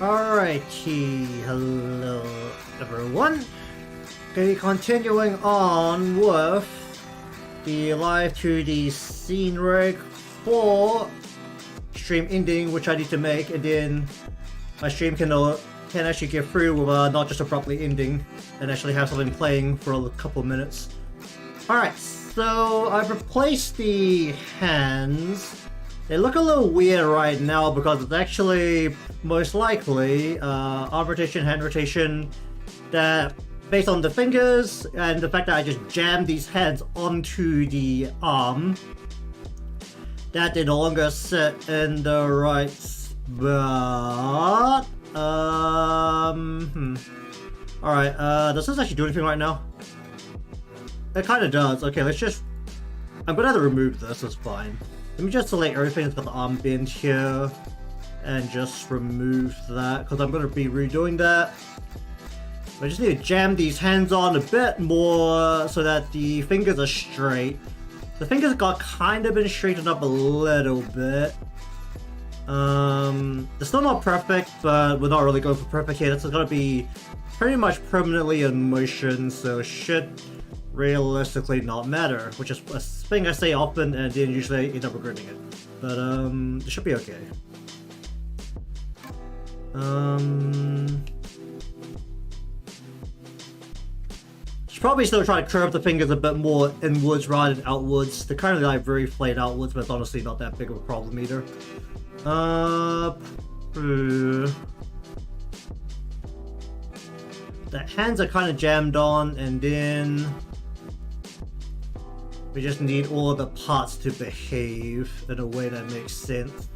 Alrighty, hello everyone. Okay, continuing on with the Live2D scene rig for stream ending, which I need to make, and then my stream can actually get through with not just abruptly ending, and actually have something playing for a couple minutes. Alright, so I've replaced the hands. They look a little weird right now because it's actually most likely arm rotation, hand rotation, that based on the fingers and the fact that I just jammed these hands onto the arm, that they no longer sit in the right spot. Alright, does this actually do anything right now? It kind of does. Okay, let's just... I'm gonna have to remove this, it's fine. Let me just select everything that's got the arm bend here and just remove that, because I'm going to be redoing that. I just need to jam these hands on a bit more so that the fingers are straight. The fingers got kind of been straightened up a little bit. They're still not perfect, but we're not really going for perfect here. This is going to be pretty much permanently in motion, so it should realistically not matter, which is a thing I say often and then usually end up regretting it. But it should be okay. Should probably still try to curve the fingers a bit more inwards rather than outwards. They're kind of like very flayed outwards, but it's honestly not that big of a problem either. The hands are kind of jammed on, and then we just need all of the parts to behave in a way that makes sense.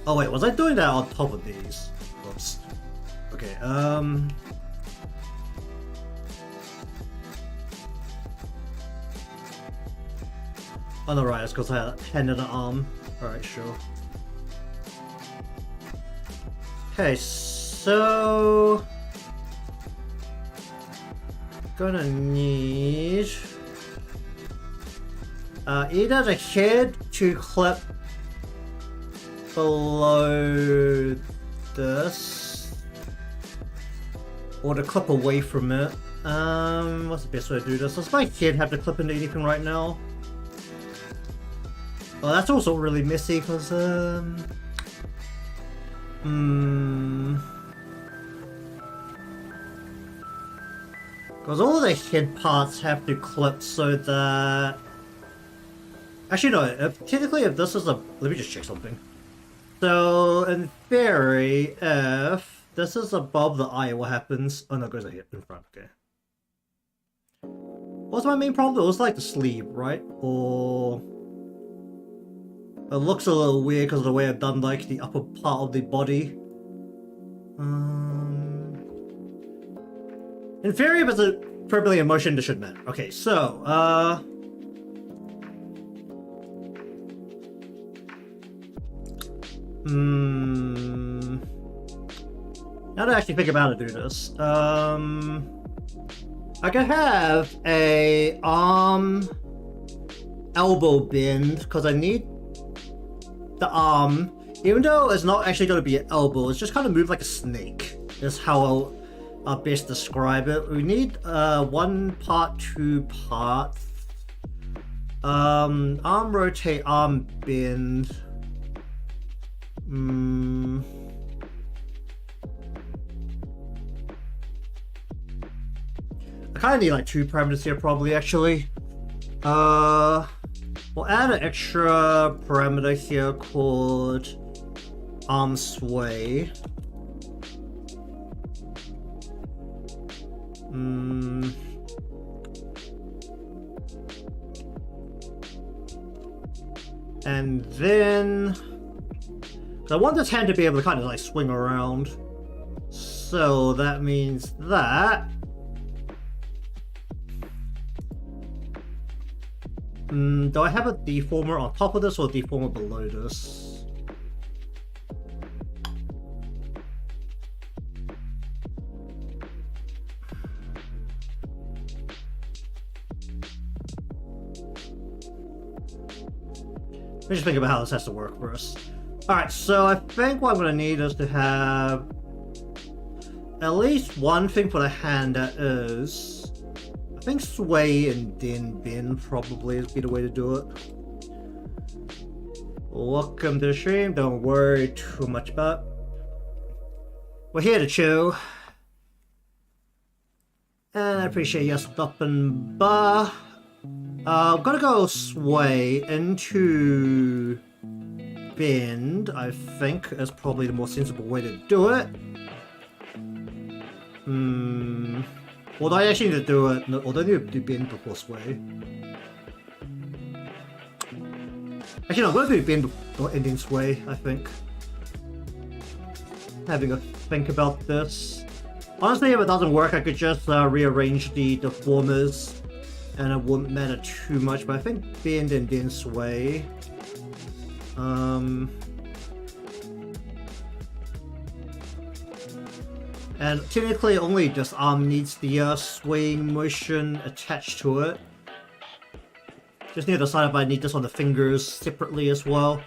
Oh wait, was I doing that on top of these? Whoops. Okay, on the right, it's because I had a hand and an arm. Alright, sure. Okay, so gonna need either the head to clip below this or to clip away from it. What's the best way to do this? Does my head have to clip into anything right now? Well, that's also really messy because because all the head parts have to clip so that... Actually no, technically if this is a... Let me just check something. So, in theory, if this is above the eye, what happens? Oh no, it goes ahead in front, okay. What's my main problem? It was like the sleeve, right? Or... It looks a little weird because of the way I've done like the upper part of the body. In theory, if it's a permanently in motion, this should matter. Okay, so, now to actually think about how to do this, I could have a arm elbow bend because I need the arm, even though it's not actually going to be an elbow, it's just kind of move like a snake. That's how I'll best describe it. We need 1 part, 2 parts. Arm rotate, arm bend. I kind of need like 2 parameters here probably actually. We'll add an extra parameter here called arm sway. And then I want this hand to be able to kind of like swing around. So that means that do I have a deformer on top of this or a deformer below this? me just think about how this has to work first. Alright, so I think what I'm gonna need is to have at least one thing for the hand that is... I think sway and then bin probably is be the way to do it. Welcome to the stream, don't worry too much about it. We're here to chill. And I appreciate you stopping by. I'm gonna go sway into bend, I think is probably the more sensible way to do it. Well, do I actually need to do it? No, or do I need to do bend before sway? Actually, no, I'm gonna do bend before ending sway, I think. Having a think about this. Honestly, if it doesn't work, I could just rearrange the deformers and it wouldn't matter too much, but I think bend and then sway. And technically only this arm needs the swaying motion attached to it. Just need to decide if I need this on the fingers separately as well.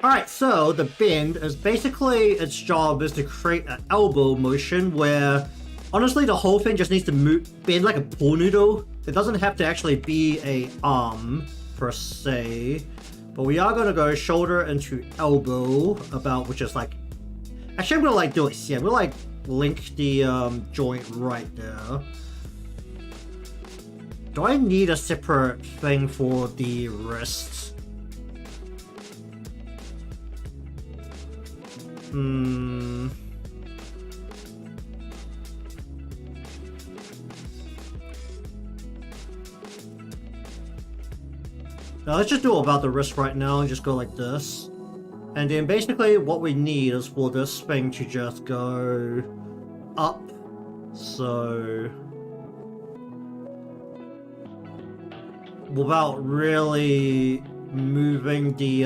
Alright, so the bend is basically, its job is to create an elbow motion where honestly the whole thing just needs to bend like a pool noodle. It doesn't have to actually be a arm per se, but we are going to go shoulder into elbow about, which is like, actually I'm going to like do it here. We'll like link the joint right there. Do I need a separate thing for the wrist? No, let's just do about the wrist right now and just go like this. And then basically what we need is for this thing to just go up. So without really moving the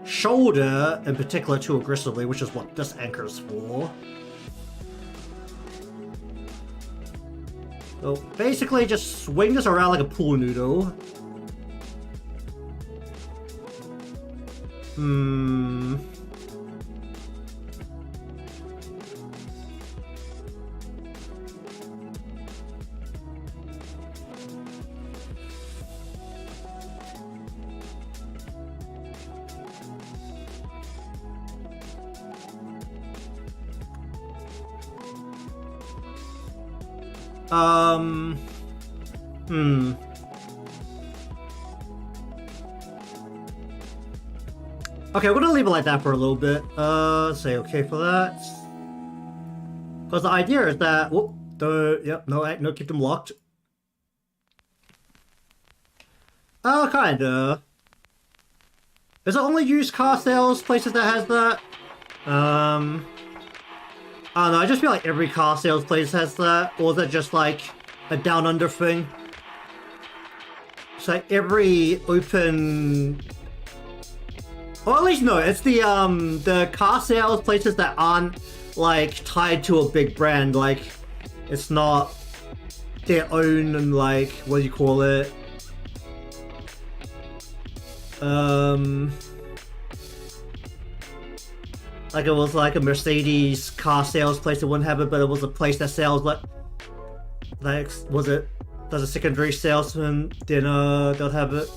shoulder in particular too aggressively, which is what this anchor is for. So basically just swing this around like a pool noodle. Okay, we're gonna leave it like that for a little bit. Say okay for that. Because the idea is that, whoop, yep, no, keep them locked. Oh, kinda. Is it only used car sales places that has that? I don't know, I just feel like every car sales place has that, or is it just like a down under thing? It's like every open... Or at least no, it's the car sales places that aren't like tied to a big brand, like it's not their own and like, what do you call it? Like it was like a Mercedes car sales place that wouldn't have it, but it was a place that sells like was it? Does a secondary salesman, then they'll have it.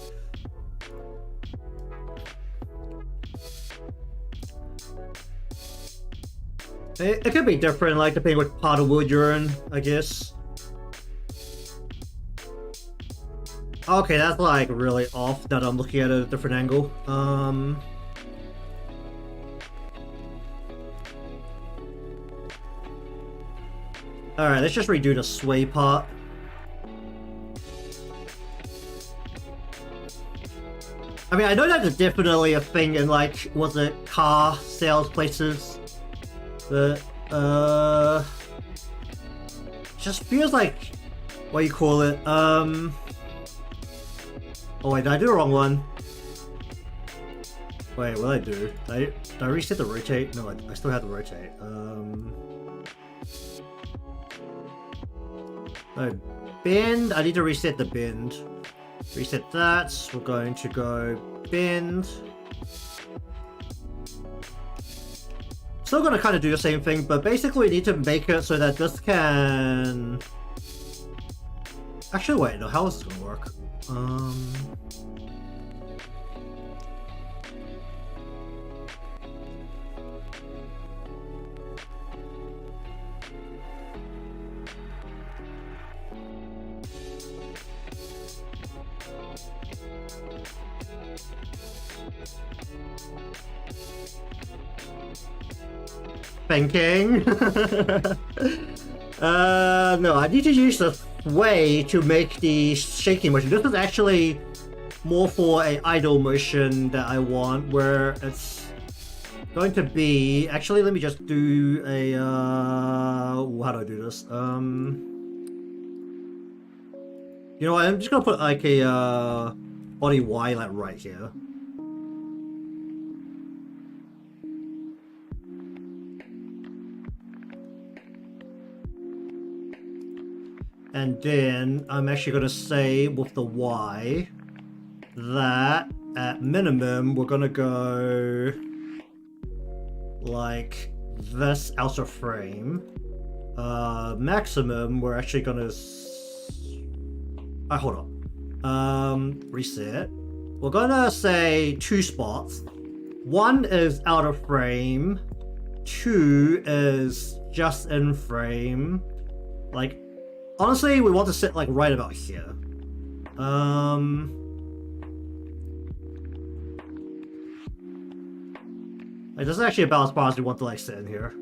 It could be different, like depending what part of wood you're in, I guess. Okay, that's like really off now that I'm looking at a different angle. Alright, let's just redo the sway part. I mean, I know that's definitely a thing in like, was it car sales places? But, just feels like, what do you call it, oh wait, did I do the wrong one? Wait, what did I do? Did I reset the rotate? No, I still have the rotate. No, bend, I need to reset the bend. Reset that. We're going to go bend. Still gonna kind of do the same thing, but basically we need to make it so that this can... Actually, wait, no, how is this gonna work? Thinking. No, I need to use the way to make the shaking motion. This is actually more for a idle motion that I want, where it's going to be... Actually, let me just do a... how do I do this? You know what, I'm just gonna put like a body Y like right here. And then I'm actually going to say with the Y that at minimum we're going to go like this outer frame. Maximum we're actually going to... hold on. Reset. We're going to say 2 spots. 1 is out of frame. 2 is just in frame. Like, honestly, we want to sit like right about here. Like, this is actually about as far as we want to like sit in here.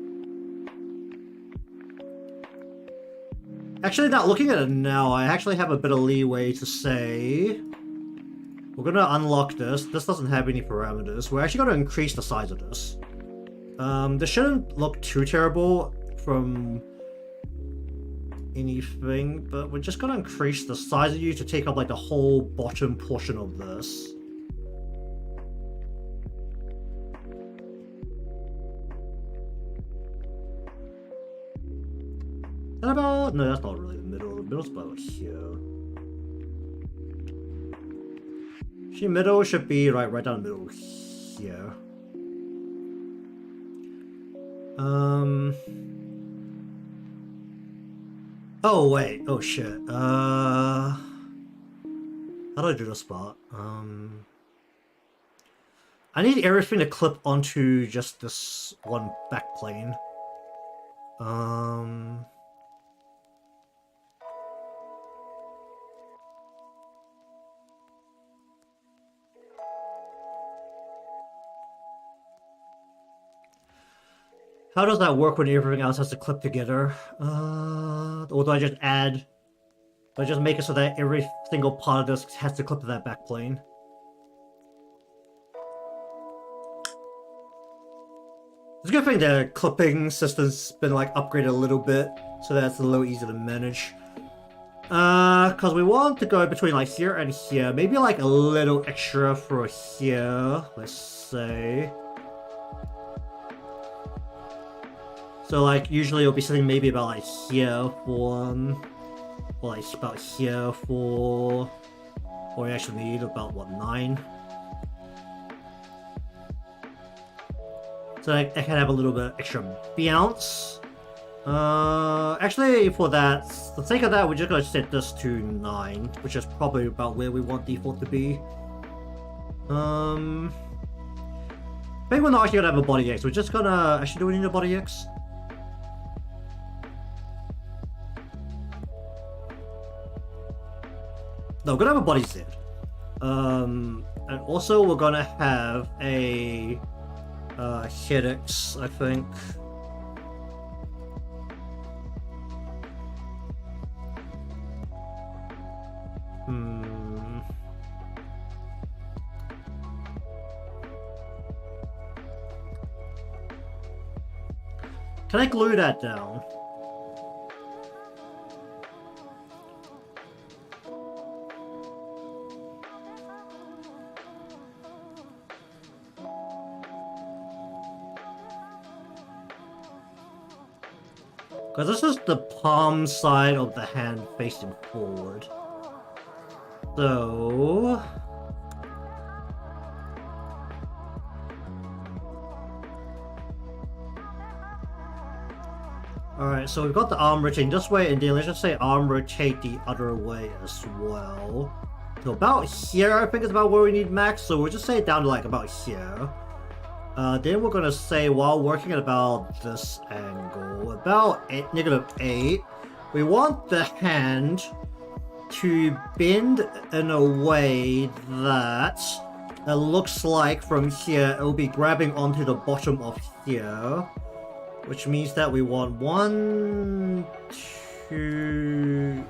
Actually, now looking at it now, I actually have a bit of leeway to say we're gonna unlock this. This doesn't have any parameters. We're actually gonna increase the size of this. This shouldn't look too terrible from anything, but we're just gonna increase the size of you to take up like the whole bottom portion of this. Is that about... No, that's not really the middle. The middle's about here. Actually, middle should be right down the middle here. Oh wait, oh shit. How do I do this spot? I need everything to clip onto just this one back plane. How does that work when everything else has to clip together? Or do I just add... Do I just make it so that every single part of this has to clip to that back plane? It's a good thing the clipping system's been like upgraded a little bit, so that it's a little easier to manage. Cause we want to go between like here and here, maybe like a little extra for here, let's say. So like usually it'll be something maybe about like here for or like about here for, or we actually need about what, 9. So I can have a little bit extra bounce. Actually for that, for the sake of that, we're just gonna set this to 9, which is probably about where we want default to be. I think we're not actually gonna have a body X, we're just gonna, actually do we need a body X? No, we're gonna have a body Z. And also we're gonna have a head X, I think. Can I glue that down? Because this is the palm side of the hand facing forward. So... Alright, so we've got the arm rotating this way, and then let's just say arm rotate the other way as well. So about here, I think is about where we need max, so we'll just say it down to like about here. Then we're gonna say while working at about this angle, about -8, we want the hand to bend in a way that it looks like from here it will be grabbing onto the bottom of here. Which means that we want 1, 2...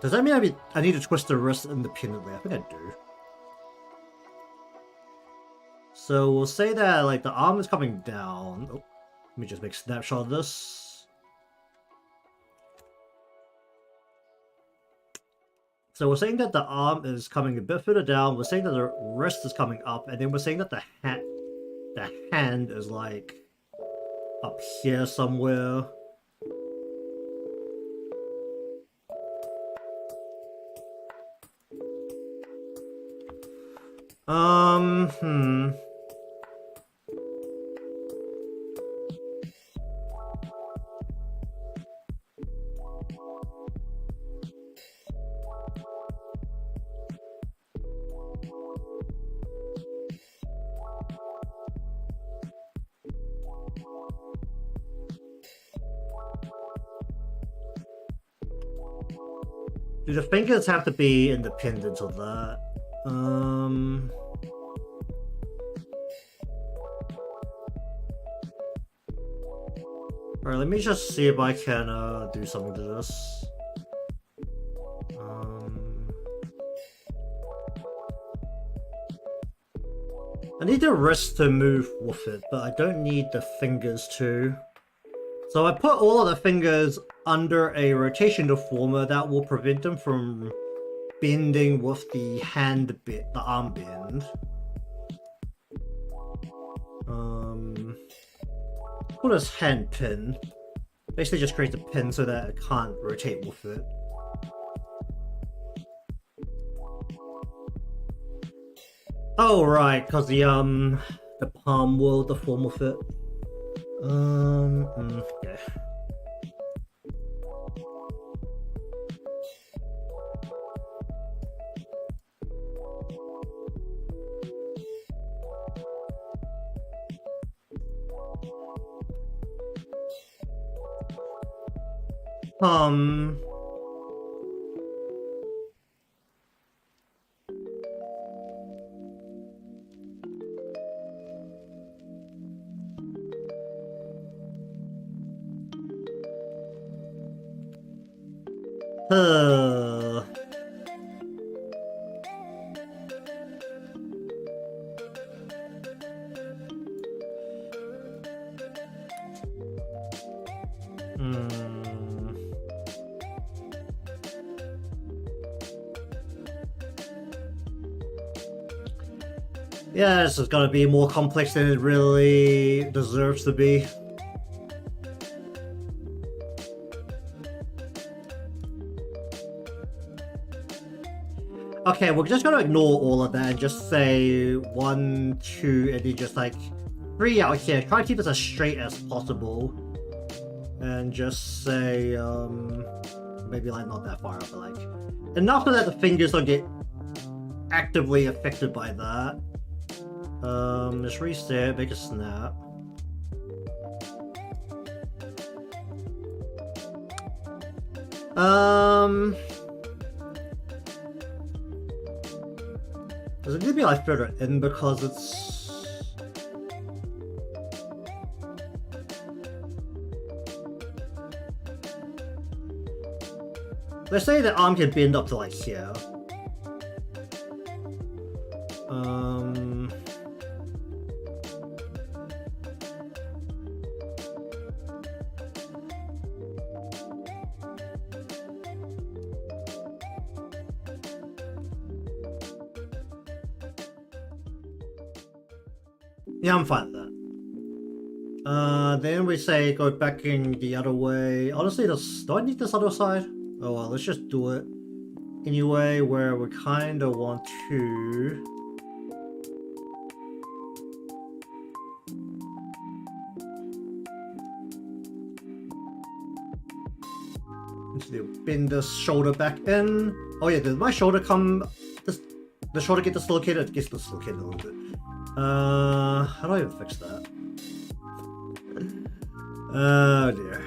Does that mean I need to twist the wrist independently? I think I do. So we'll say that like the arm is coming down. Oh, let me just make a snapshot of this. So we're saying that the arm is coming a bit further down. We're saying that the wrist is coming up, and then we're saying that the hand is like up here somewhere. Do the fingers have to be independent of that? Alright, let me just see if I can do something to this. I need the wrist to move with it, but I don't need the fingers to. So I put all of the fingers under a rotation deformer that will prevent them from bending with the hand bit, the arm bend. Call this hand pin. Basically just create a pin so that it can't rotate with it. Oh right, because the palm will deform with it. Yeah. Yeah, this is gonna be more complex than it really deserves to be. Okay, we're just gonna ignore all of that and just say 1, 2, and then just like 3 out here. Try to keep this as straight as possible. And just say, maybe like not that far up, but like enough so that the fingers don't get actively affected by that. Just reset, make a snap. Does it need to be like further in because it's... Let's say the arm can bend up to like here. Yeah, I'm fine with that. Then we say go back in the other way. Honestly, do I need this other side? Oh well, let's just do it anyway, where we kind of want to. Bend the shoulder back in. Oh yeah, did my shoulder come? The shoulder get dislocated? It gets dislocated a little bit. How do I even fix that? Oh dear.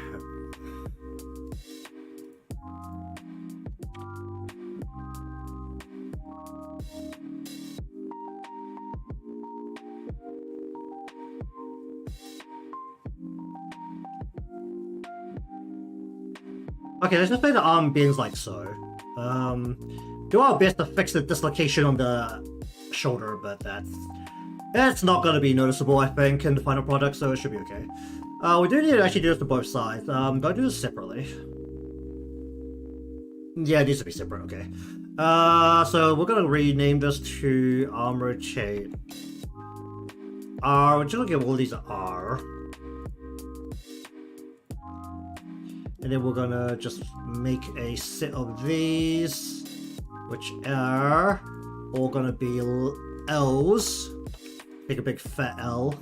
Okay, let's just play the arm bends like so. Do our best to fix the dislocation on the shoulder, but that's not going to be noticeable, I think, in the final product, so it should be okay. We do need to actually do this to both sides. Gotta do this separately. Yeah, it needs to be separate, okay. So we're gonna rename this to arm rotate R. We're just gonna give all these an R. And then we're gonna just make a set of these, which are all gonna be L's. Make a big fat L.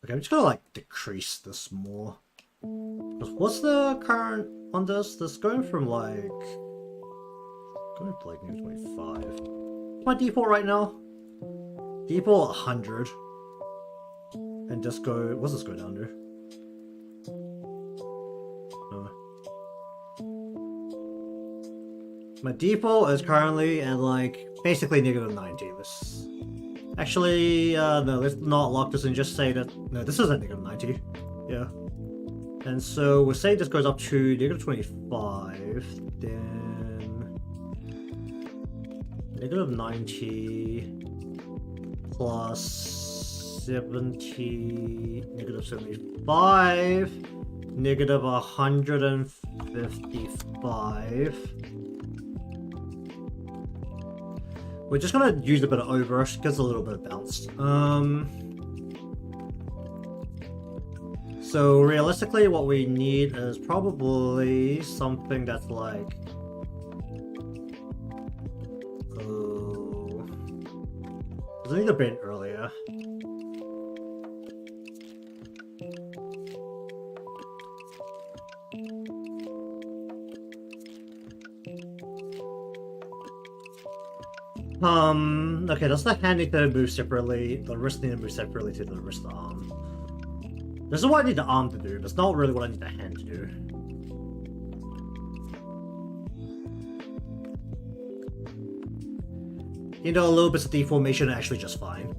Okay, I'm just gonna like decrease this more. What's the current on this? This going from like going to like maybe 25. What's my default right now? Default 100. And just go. What's this go down to? My default is currently at like basically -90. This actually no, let's not lock this and just say that no, this isn't -90. Yeah. And so we'll say this goes up to -25, then -90 plus 70, -75, -155. We're just gonna use a bit of overrush, gets a little bit of bounce. So realistically what we need is probably something that's like... Oh... I need to bend earlier. Okay, does the hand need to move separately? The wrist need to move separately to the wrist arm. This is what I need the arm to do, but it's not really what I need the hand to do. You know, a little bit of deformation are actually just fine.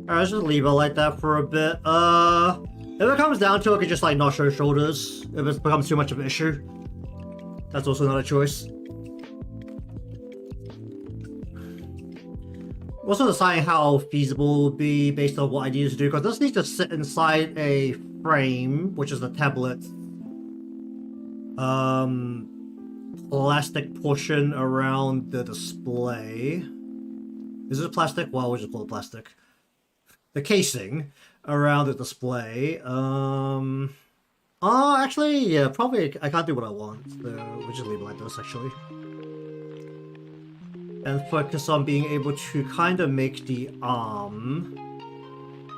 Alright, let's just leave it like that for a bit. If it comes down to it, I could just like not show shoulders. If it becomes too much of an issue, that's also not a choice. Also deciding how feasible it would be based on what I need to do, because this needs to sit inside a frame, which is the tablet. Plastic portion around the display. Is it plastic? Well, we'll just call it plastic. The casing around the display. Actually, yeah, probably I can't do what I want. So we'll just leave it like this, actually. And focus on being able to kind of make the arm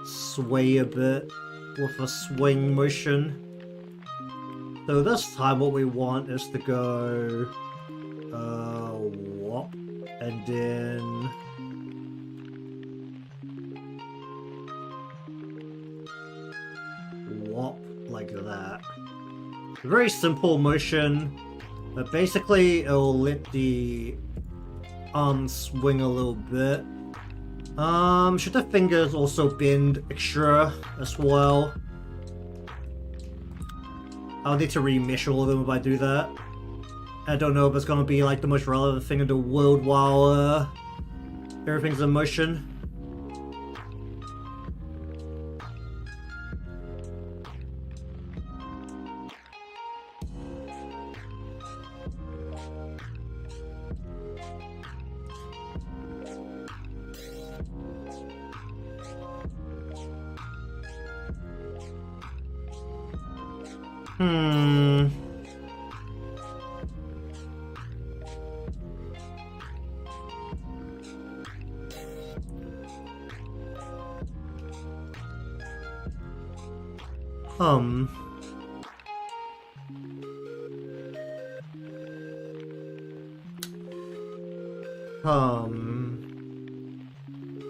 sway a bit with a swing motion. So this time what we want is to go whop, and then whop like that. Very simple motion, but basically it'll let the arm swing a little bit. Should the fingers also bend extra as well? I'll need to remesh all of them if I do that. I don't know if it's gonna be like the most relevant thing in the world while everything's in motion.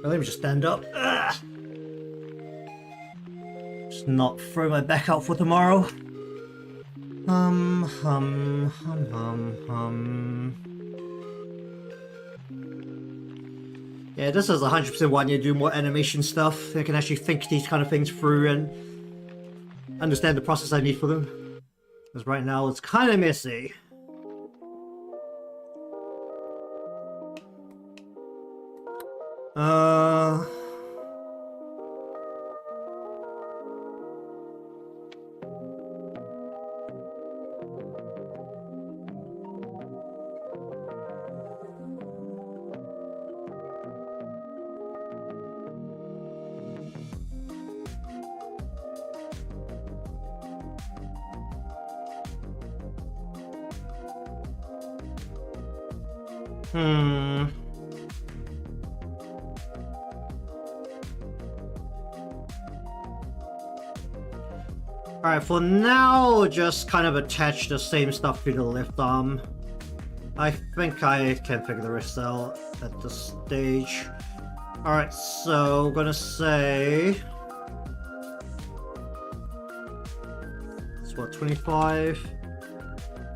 Let me just stand up. Ugh. Just not throw my back out for tomorrow. Yeah, this is 100% why I need to do more animation stuff. I can actually think these kind of things through and understand the process I need for them. Because right now it's kind of messy. Alright, for now, just kind of attach the same stuff to the left arm. I think I can figure the rest out at this stage. Alright, so I'm gonna say... it's what, 25?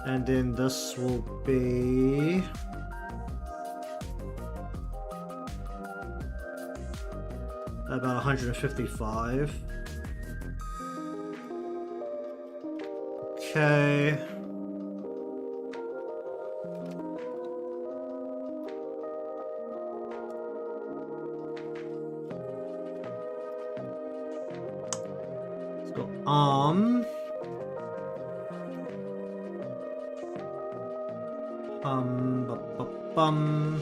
And then this will be... about 155. Okay. Let's go arm. Bum.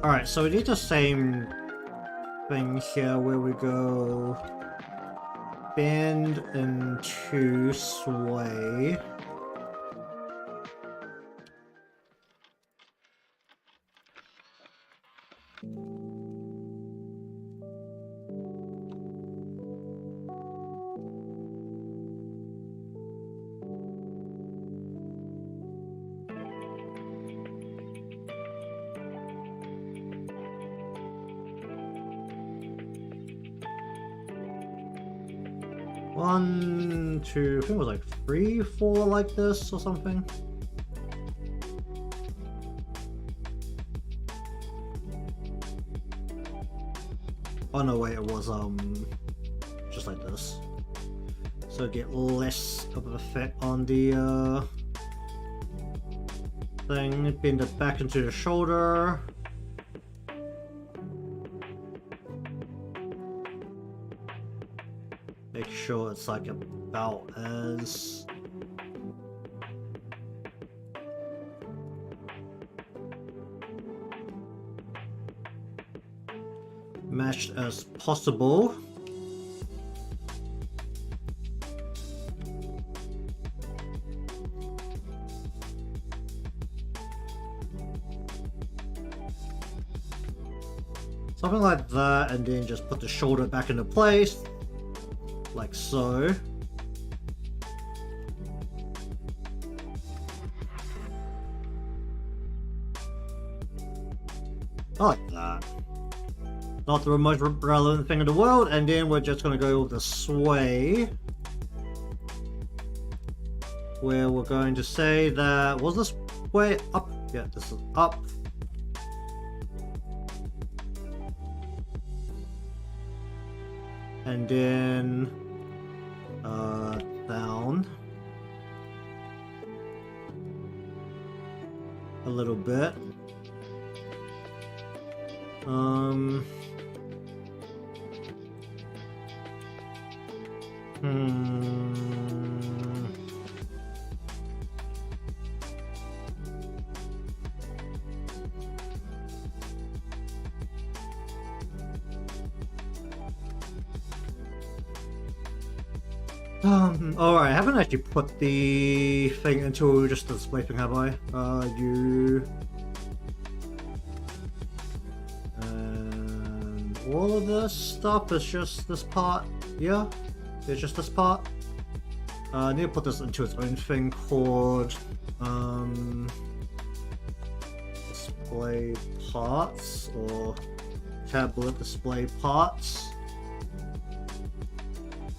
Alright, so we do the same thing here where we go bend into sway. One, two, I think it was like 3, 4 like this or something. Oh no, wait, it was just like this. So get less of an effect on the thing. Bend it back into the shoulder. Make sure it's like about as matched as possible. Something like that, and then just put the shoulder back into place. Like so. I like that. Not the most relevant thing in the world, and then we're just gonna go with the sway. Where we're going to say that, was this way up? Yeah, this is up. And then down a little bit. Alright, I haven't actually put the thing into just the display thing, have I? And all of this stuff is just this part. Yeah, it's just this part. I need to put this into its own thing called display parts, or tablet display parts.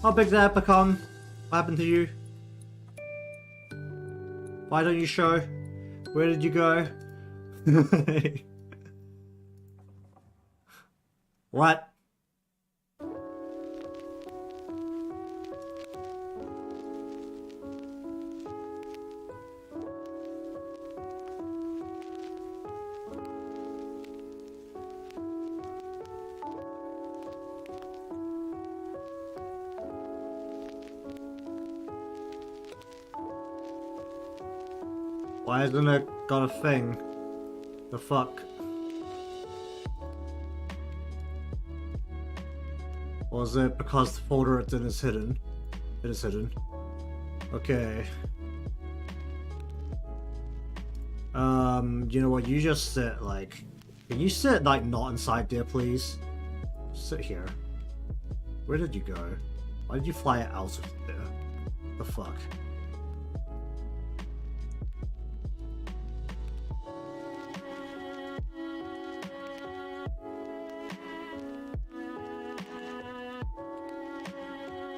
How big did that become? What happened to you? Why don't you show? Where did you go? What? Why hasn't it got a thing? The fuck? Or is it because the folder it's in is hidden? It is hidden. Okay. You know what? You just sit like... Can you sit like not inside there, please? Sit here. Where did you go? Why did you fly out of there? The fuck?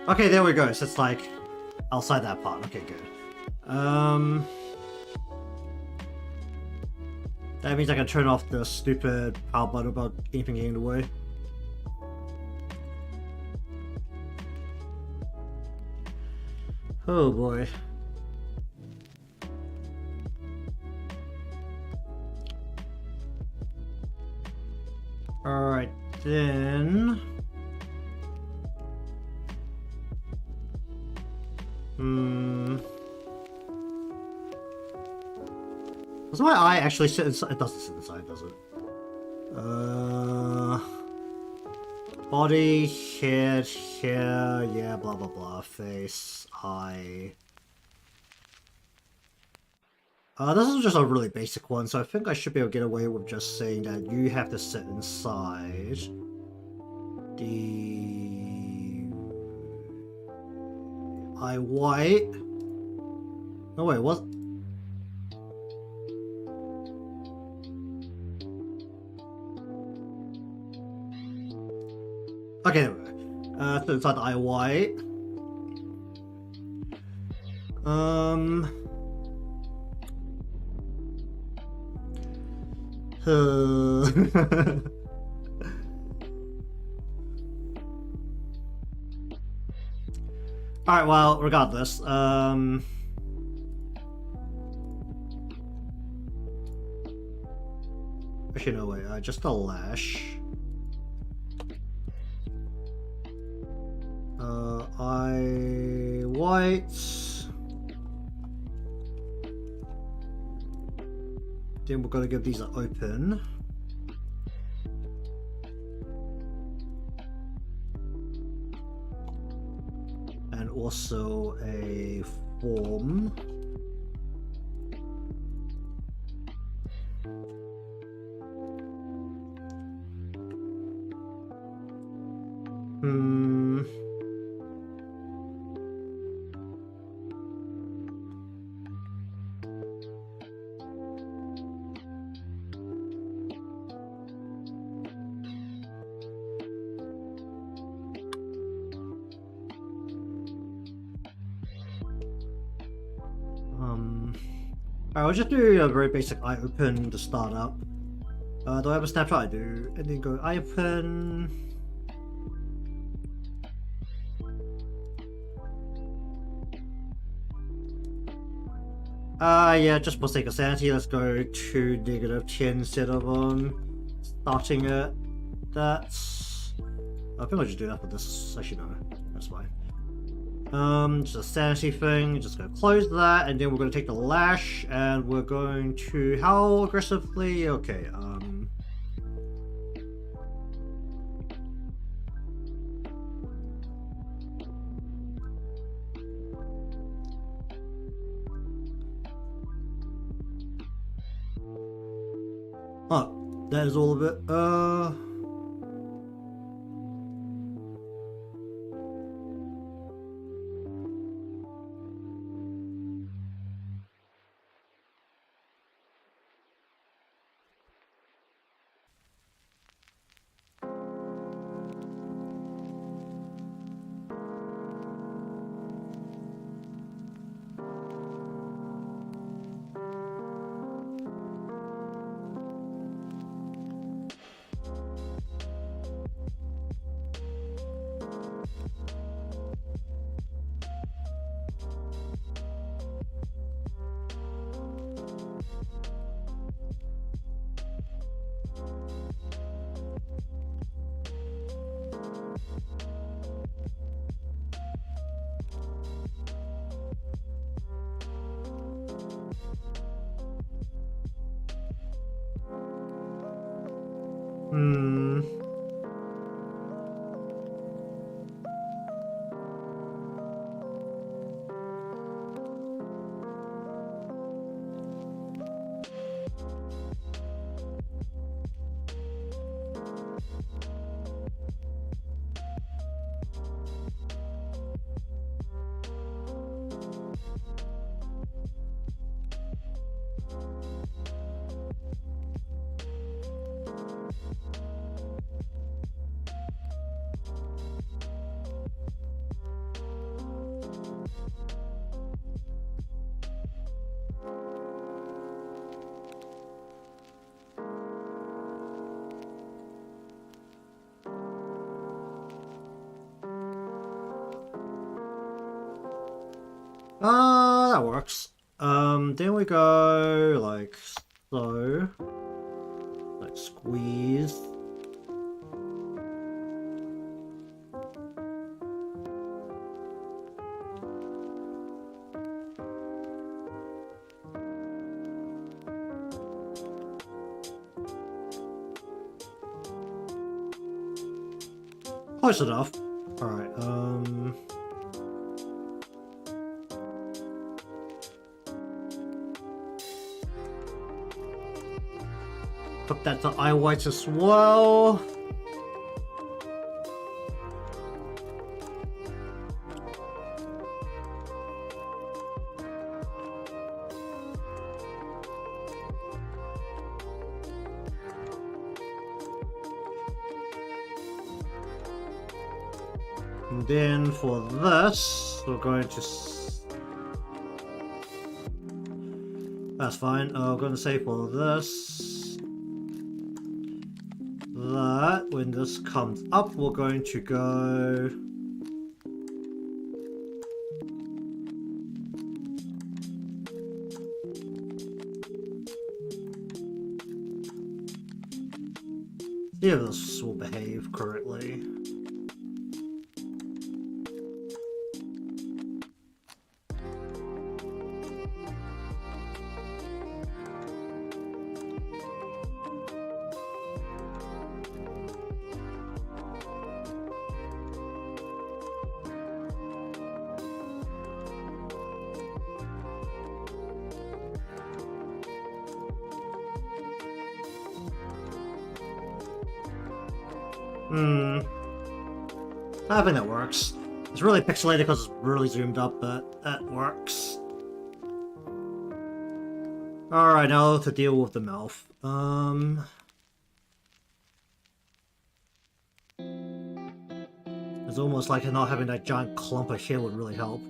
Okay, there we go. So it's like outside that part. Okay, good. That means I can turn off the stupid power button about anything getting in the way. Oh boy. Alright, then... Does my eye actually sit inside? It doesn't sit inside, does it? Body, head, hair, yeah, blah blah blah, face, eye. This is just a really basic one, so I think I should be able to get away with just saying that you have to sit inside the eye white. No wait, what? Okay, there we go. So inside the eye white. Alright, well, regardless, actually, no, wait, just a lash. Eye white. Then we're gonna give these an open. And also a form. Hmm. I'll just do a very basic eye open to start up. Do I have a snapshot? I do. And then go eye open. Yeah, just for sake of sanity, let's go to -10 instead of starting it. That's... I think I'll just do that for this. Actually, no, that's fine. Just a sanity thing, just gonna close that, and then we're gonna take the lash, and we're going to... How aggressively? Okay, Oh, that is all of it. That works. Then we go like so. Like squeeze. Close enough. Alright, put that to eye whites as well. And then for this, we're going to... That's fine. I'm going to say for this... that when this comes up, we're going to go... see if this will behave correctly. I think that works. It's really pixelated because it's really zoomed up, but that works. Alright, now to deal with the mouth. It's almost like not having that giant clump of hair would really help.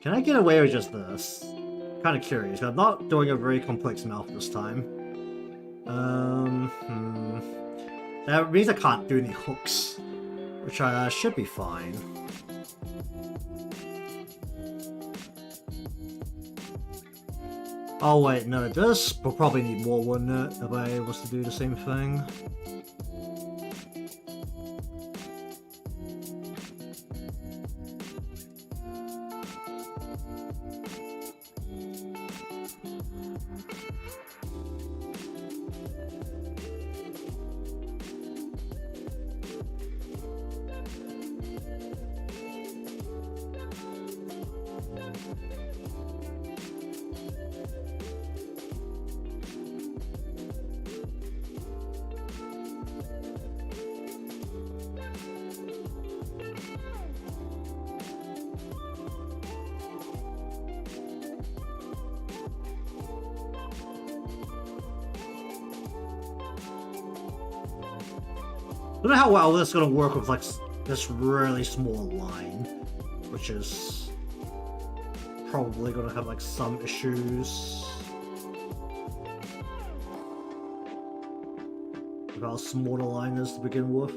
Can I get away with just this? Kind of curious. I'm not doing a very complex mouth this time. That means I can't do any hooks, which should be fine. Oh wait, no, this will probably need more, wouldn't it, if I was to do the same thing? I don't know how well this is gonna work with like this really small line, which is probably gonna have like some issues with how small the line is to begin with.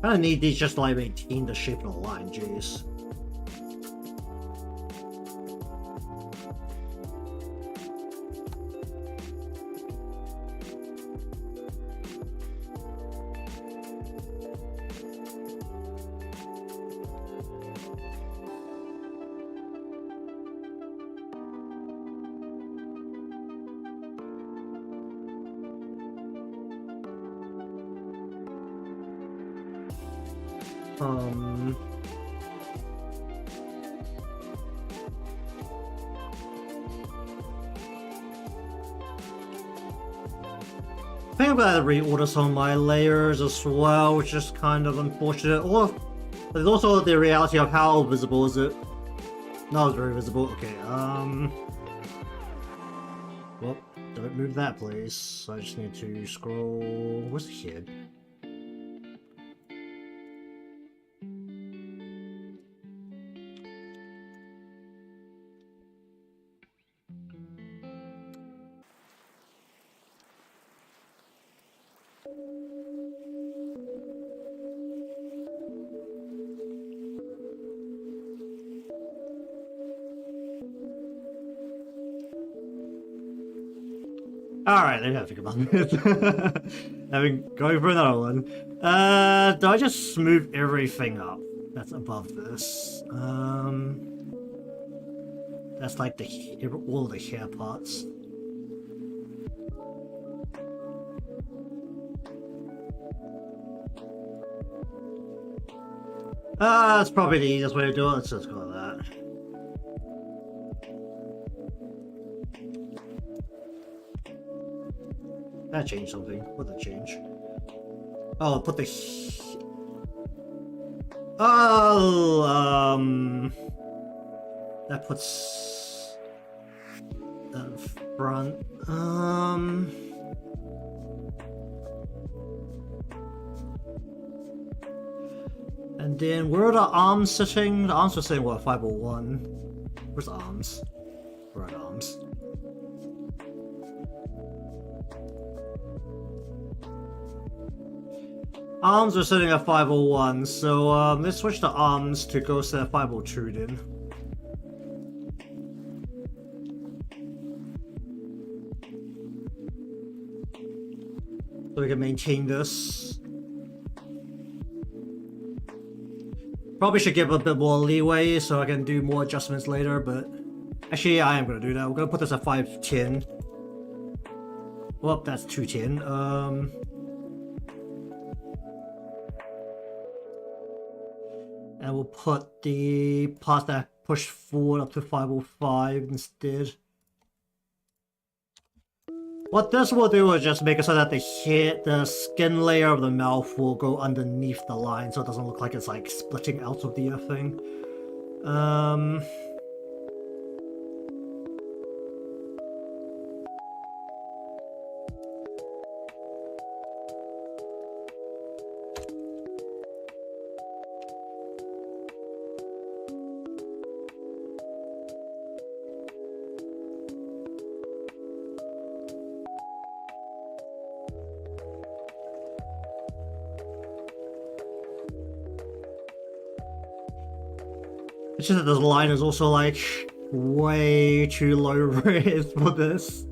I don't need these just to like maintain the shape of the line, jeez. I think I'm gonna reorder some of my layers as well, which is kind of unfortunate. Or there's also the reality of how visible is it. No, it's very visible. Okay, well, don't move that, please. I just need to scroll. Where's the kid? Alright, I gotta think about this. I mean, going for another one. Do I just smooth everything up that's above this? That's like all the hair parts. That's probably the easiest way to do it. Let's just go with that. That changed something. What did that change? Oh, put the... Oh, that puts... that in front. And then, where are the arms sitting? The arms are sitting, what, 501? Where's the arms? Where are the arms? Arms are sitting at 501, so let's switch the arms to go set 502 then. So we can maintain this. Probably should give a bit more leeway so I can do more adjustments later, but actually I am going to do that. We're going to put this at 510. Well, that's 210. And we'll put the parts that push forward up to 505 instead. What this will do is just make it so that the skin layer of the mouth will go underneath the line, so it doesn't look like it's like splitting out of the thing. It's just that this line is also like way too low res for this.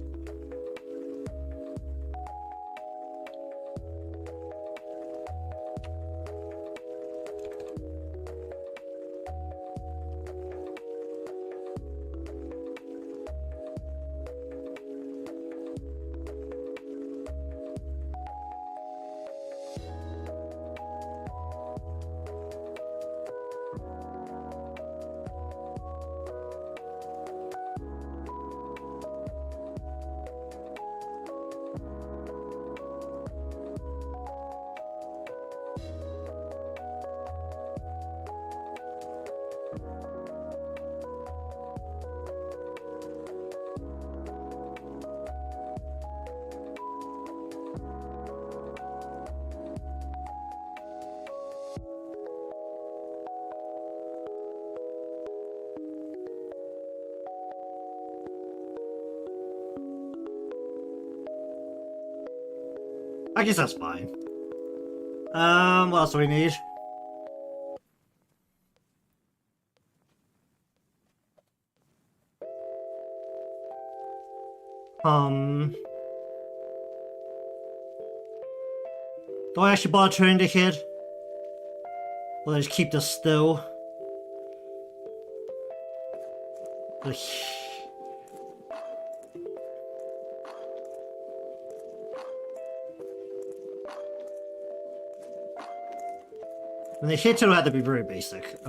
I guess that's fine. What else do we need? Do I actually bother turning the head? Or I just keep this still? Ugh. And the hits will have to be very basic.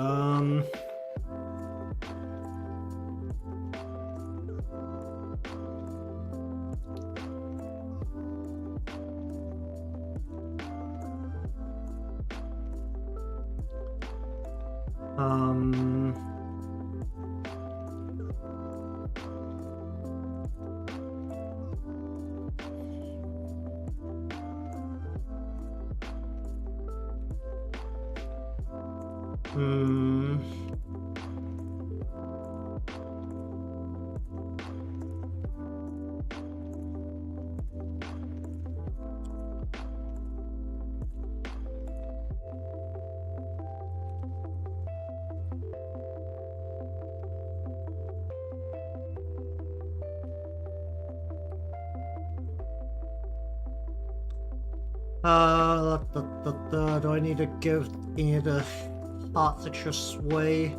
Do I need to give any of the parts extra sway?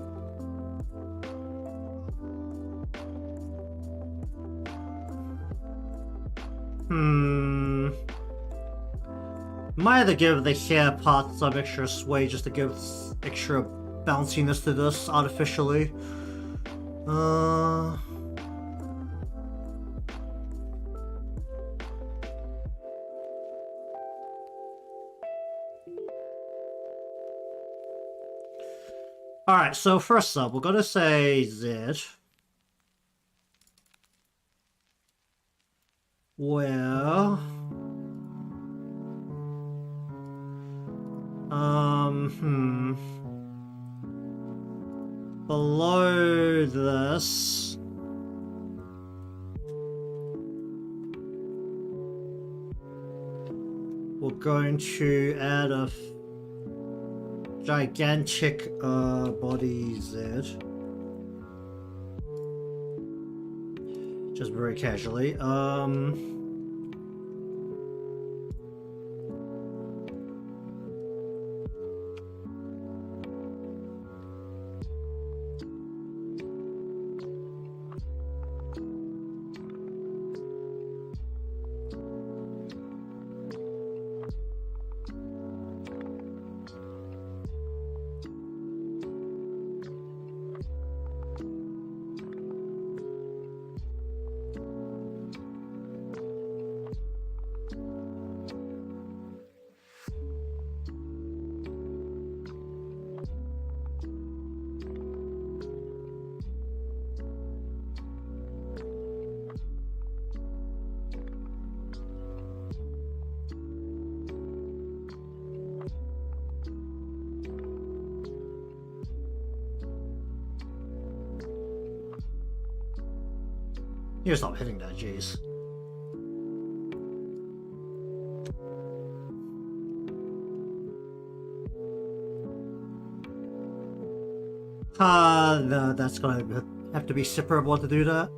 Might have to give the hair part some extra sway just to give extra bounciness to this artificially. Alright, so first up, we're gonna say Z. Well... Below this... We're going to add a gigantic body Z. Just very casually. You stop hitting that, jeez. No, that's gonna have to be separable to do that.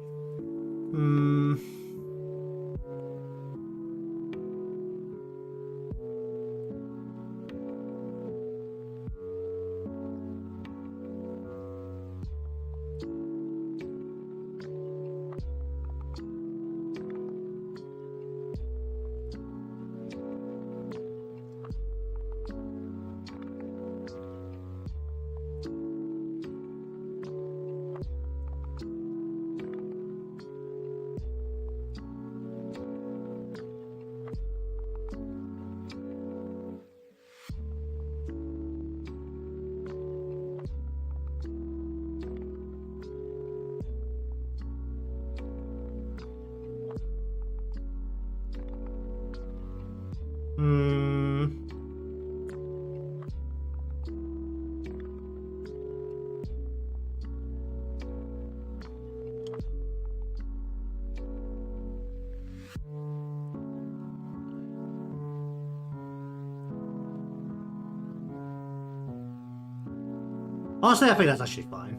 Honestly, I think that's actually fine.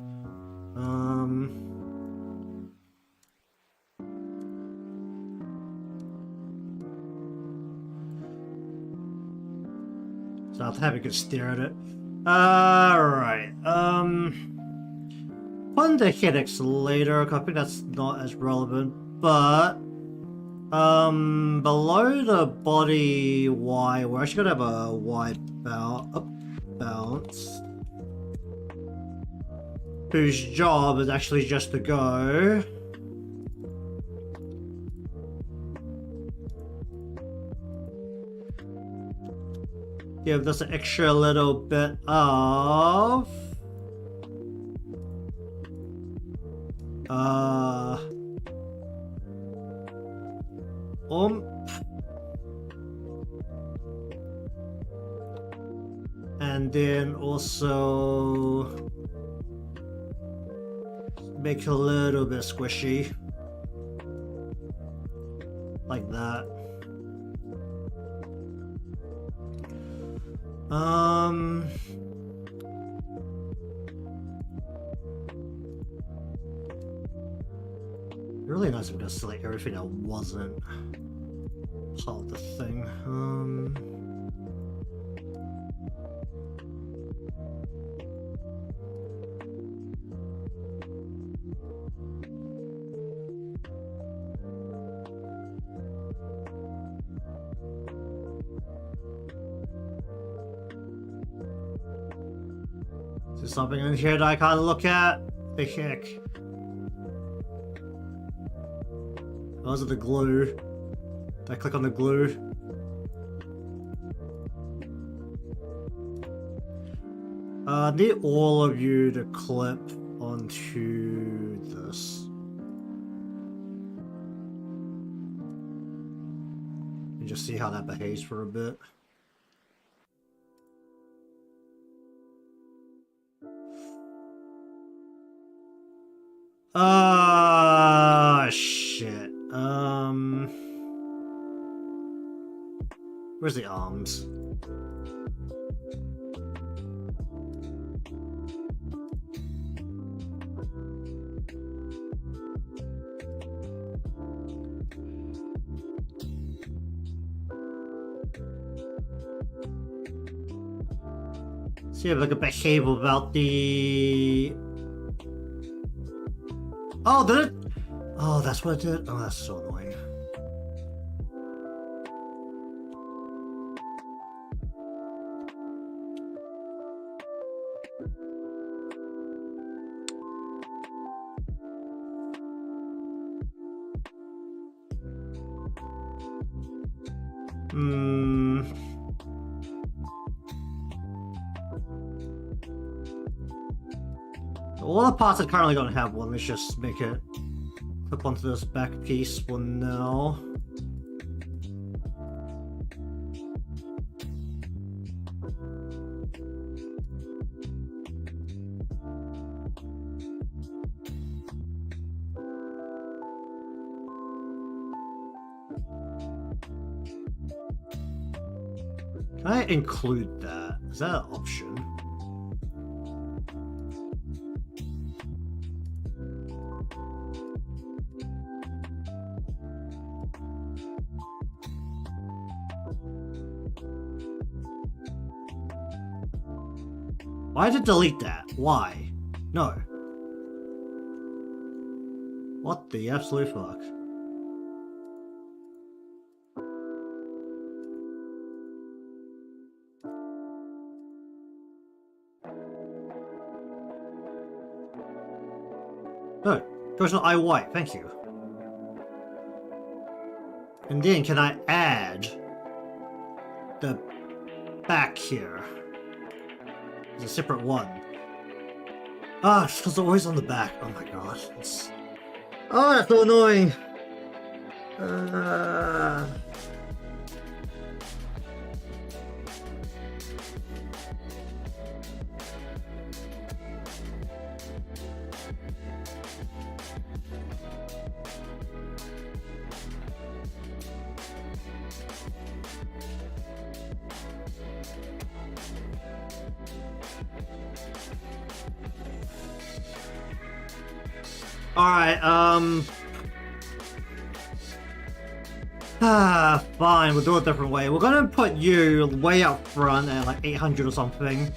So I'll have a good stare at it. Alright, on the headaches later, I think that's not as relevant, but below the body Y, we're actually gonna have a Y bounce, whose job is actually just to go give this an extra little bit of and then also make it a little bit squishy like that. Really nice if I just select everything that wasn't part of the thing. Is there something in here that I can't look at? The heck. Those are the glue. Did I click on the glue? I need all of you to clip onto this. And just see how that behaves for a bit. Shit. Where's the arms? See if I can behave about the... Oh, did it? Oh, that's what it did? Oh, that's so annoying. All the parts that currently don't have one, let's just make it clip onto this back piece for now. Can I include that? Is that an option? Why did it delete that? Why? No. What the absolute fuck? No. Personal I white, thank you. And then can I add the back here? It's a separate one. Ah, it's because it's always on the back. Oh my god. It's... Oh, that's so annoying. Alright, fine, we'll do it a different way. We're gonna put you way up front at like 800 or something.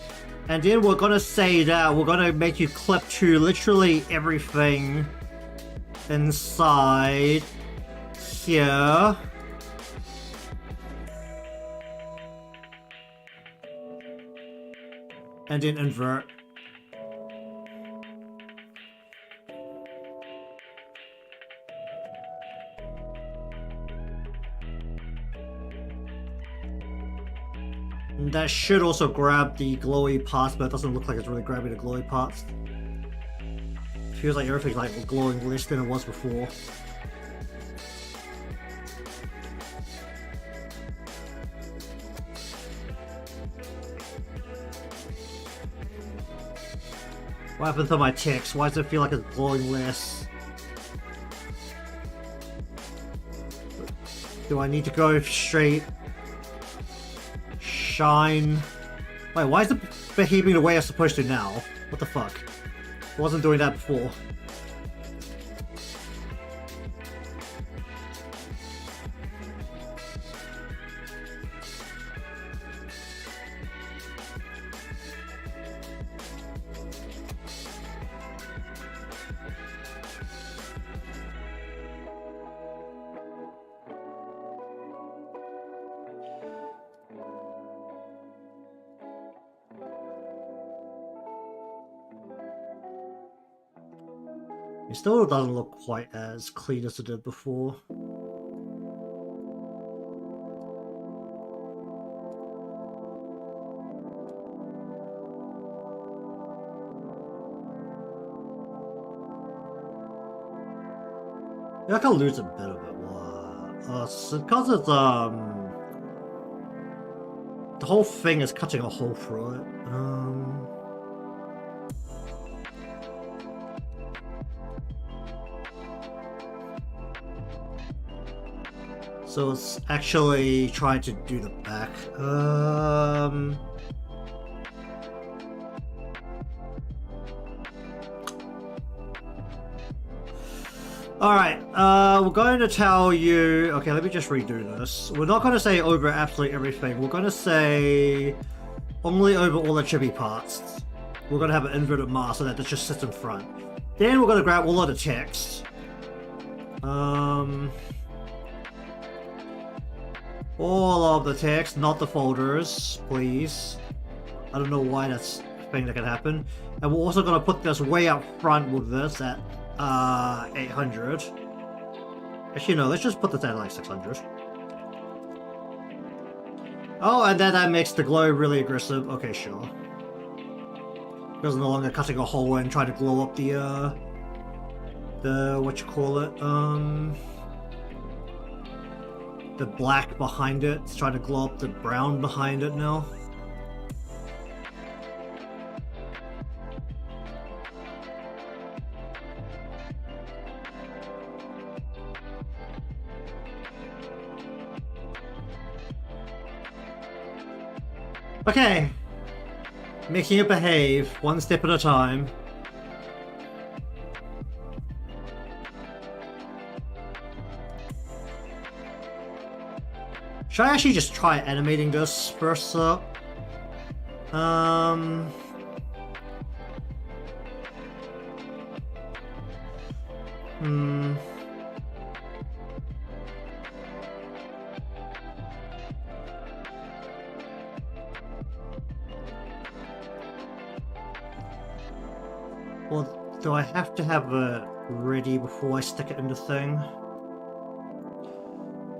And then we're gonna say that we're gonna make you clip to literally everything inside here. And then invert. And that should also grab the glowy parts, but it doesn't look like it's really grabbing the glowy parts. It feels like everything's like glowing less than it was before. What happened to my text? Why does it feel like it's glowing less? Do I need to go straight? Shine. Wait, why is it behaving the way it's supposed to now? What the fuck? It wasn't doing that before. It still doesn't look quite as clean as it did before. Yeah, I can lose a bit of it. Because it's the whole thing is cutting a hole through it. So it's actually trying to do the back. Alright, we're going to tell you... Okay, let me just redo this. We're not going to say over absolutely everything. We're going to say only over all the chibi parts. We're going to have an inverted mask so that it just sits in front. Then we're going to grab all of the text. All of the text, not the folders, please. I don't know why that's a thing that can happen. And we're also going to put this way up front with this at 800. Actually, no, let's just put this at like 600. Oh, and then that makes the glow really aggressive. Okay, sure. Because no longer cutting a hole and trying to glow up the what you call it, the black behind it. It's trying to glow up the brown behind it now. Okay. Making it behave, one step at a time. Should I actually just try animating this first up? Well, do I have to have it ready before I stick it in the thing?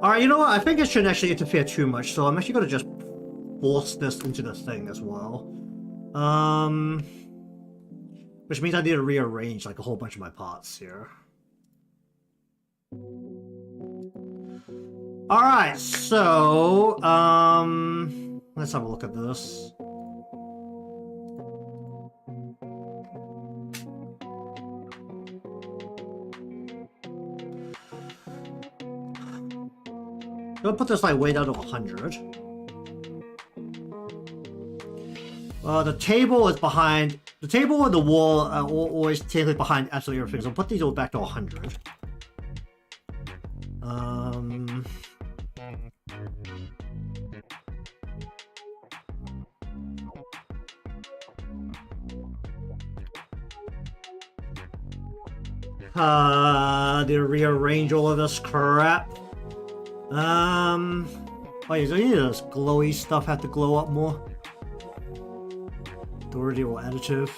Alright, you know what? I think it shouldn't actually interfere too much, so I'm actually gonna just force this into the thing as well. Which means I need to rearrange like a whole bunch of my parts here. Alright, so, let's have a look at this. I'm gonna put this like way down to 100. The table is behind. The table and the wall are always technically behind absolutely everything. So I'll put these all back to 100. Need to rearrange all of this crap. Wait, so any of this glowy stuff have to glow up more? Authority or additive?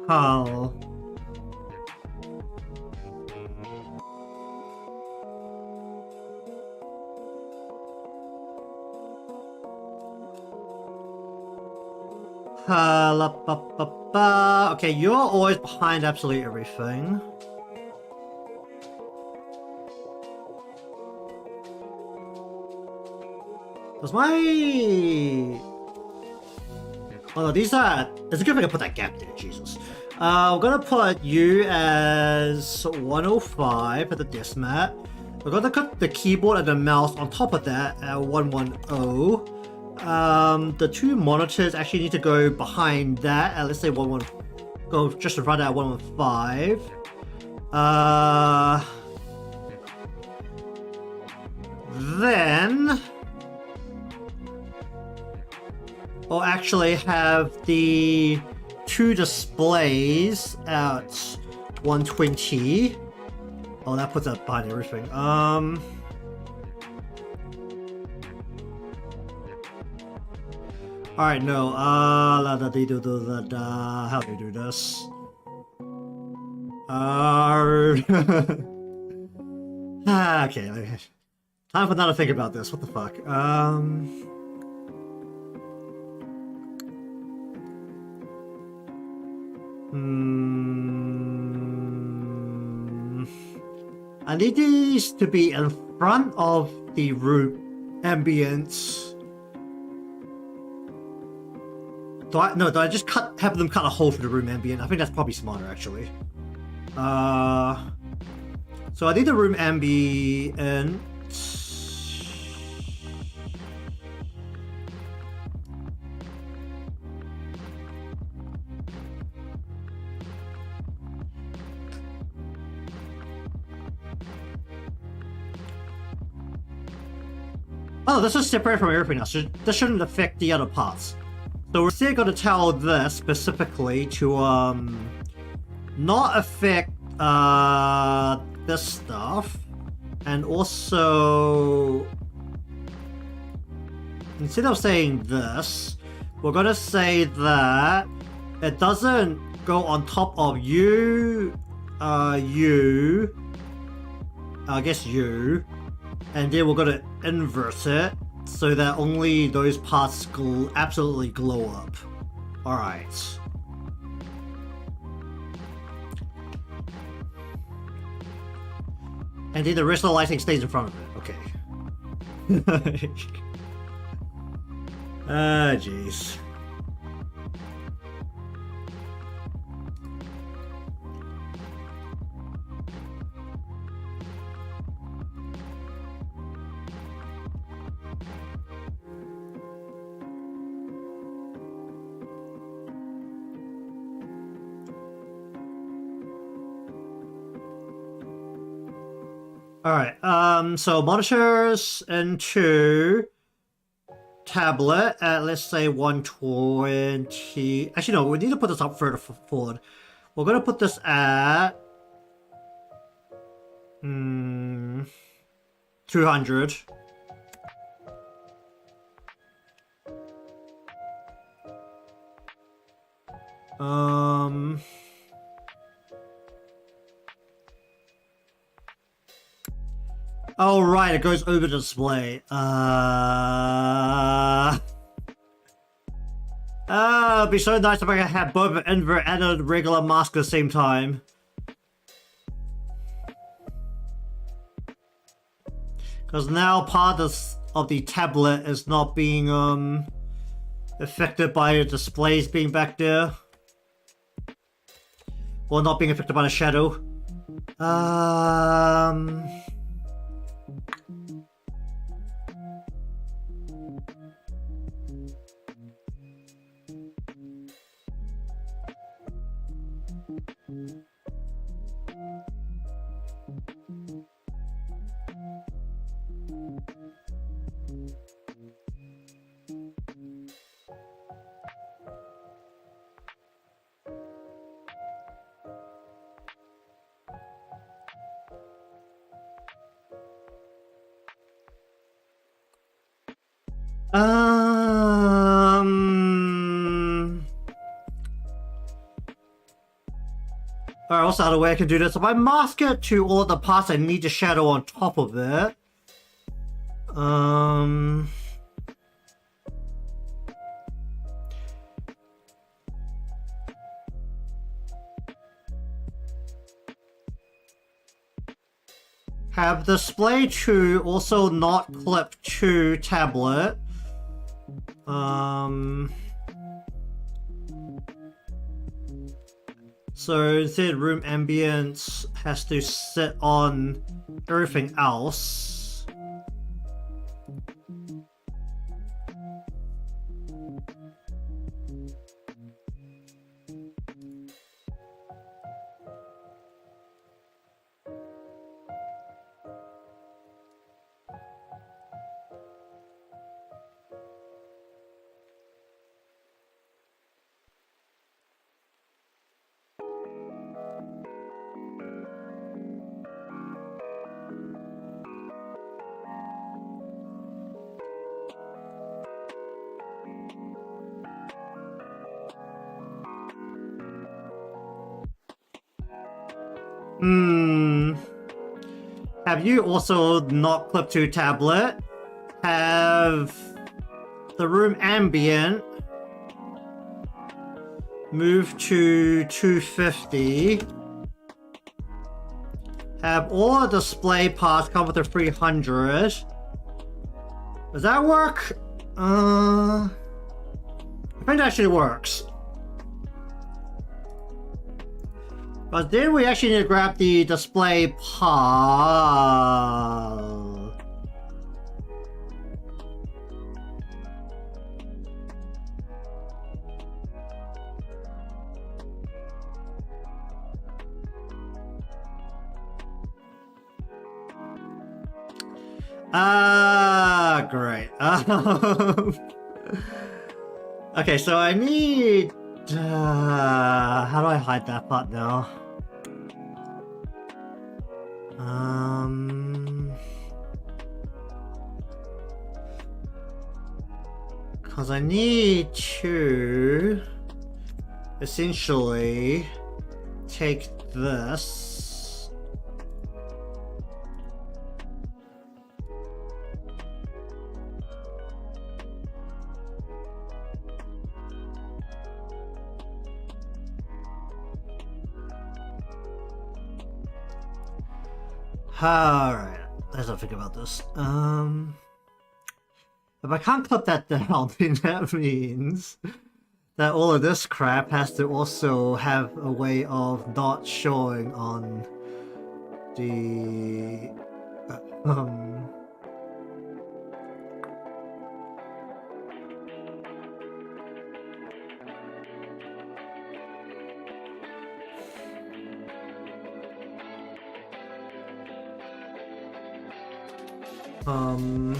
How? Okay, you're always behind absolutely everything. Does my... Oh no, these are... It's a good thing I put that gap there, Jesus. We're gonna put you as 105 at the desk mat. We're gonna put the keyboard and the mouse on top of that at 110. The two monitors actually need to go behind that at, let's say, 11. Go just in front of that 115. Then we'll actually have the two displays at 120. Oh, that puts that behind everything. Alright, no, how do you do this? Okay, time for now to think about this, what the fuck? I need these to be in front of the room ambience. Do I just have them cut a hole for the room ambient? I think that's probably smarter, actually. So I need the room ambient. Oh, this is separate from everything else. This shouldn't affect the other parts. So we're still going to tell this specifically to not affect this stuff, and also instead of saying this, we're going to say that it doesn't go on top of you, I guess you, and then we're going to invert it so that only those parts absolutely glow up. Alright. And then the rest of the lighting stays in front of it. Okay. Ah, jeez. Alright, so monitors into tablet at, let's say, 120. Actually, no, we need to put this up further forward. We're gonna put this at 200. Oh right, it goes over the display. It'd be so nice if I could have both an invert and a regular mask at the same time. Because now part of the tablet is not being affected by the displays being back there. Well, not being affected by the shadow. Alright, also another way I can do this. If I mask it to all of the parts I need the shadow on top of it. Have display to also not clip to tablet. So instead room ambience has to sit on everything else. Have you also not clipped to tablet? Have the room ambient move to 250. Have all the display parts come with a 300. Does that work? I think that actually works. But then we actually need to grab the display part. Great. Okay, so I need... how do I hide that part now? Because I need to essentially take this. Alright, let's not think about this. If I can't clip that down, then that means that all of this crap has to also have a way of not showing on the... Alright,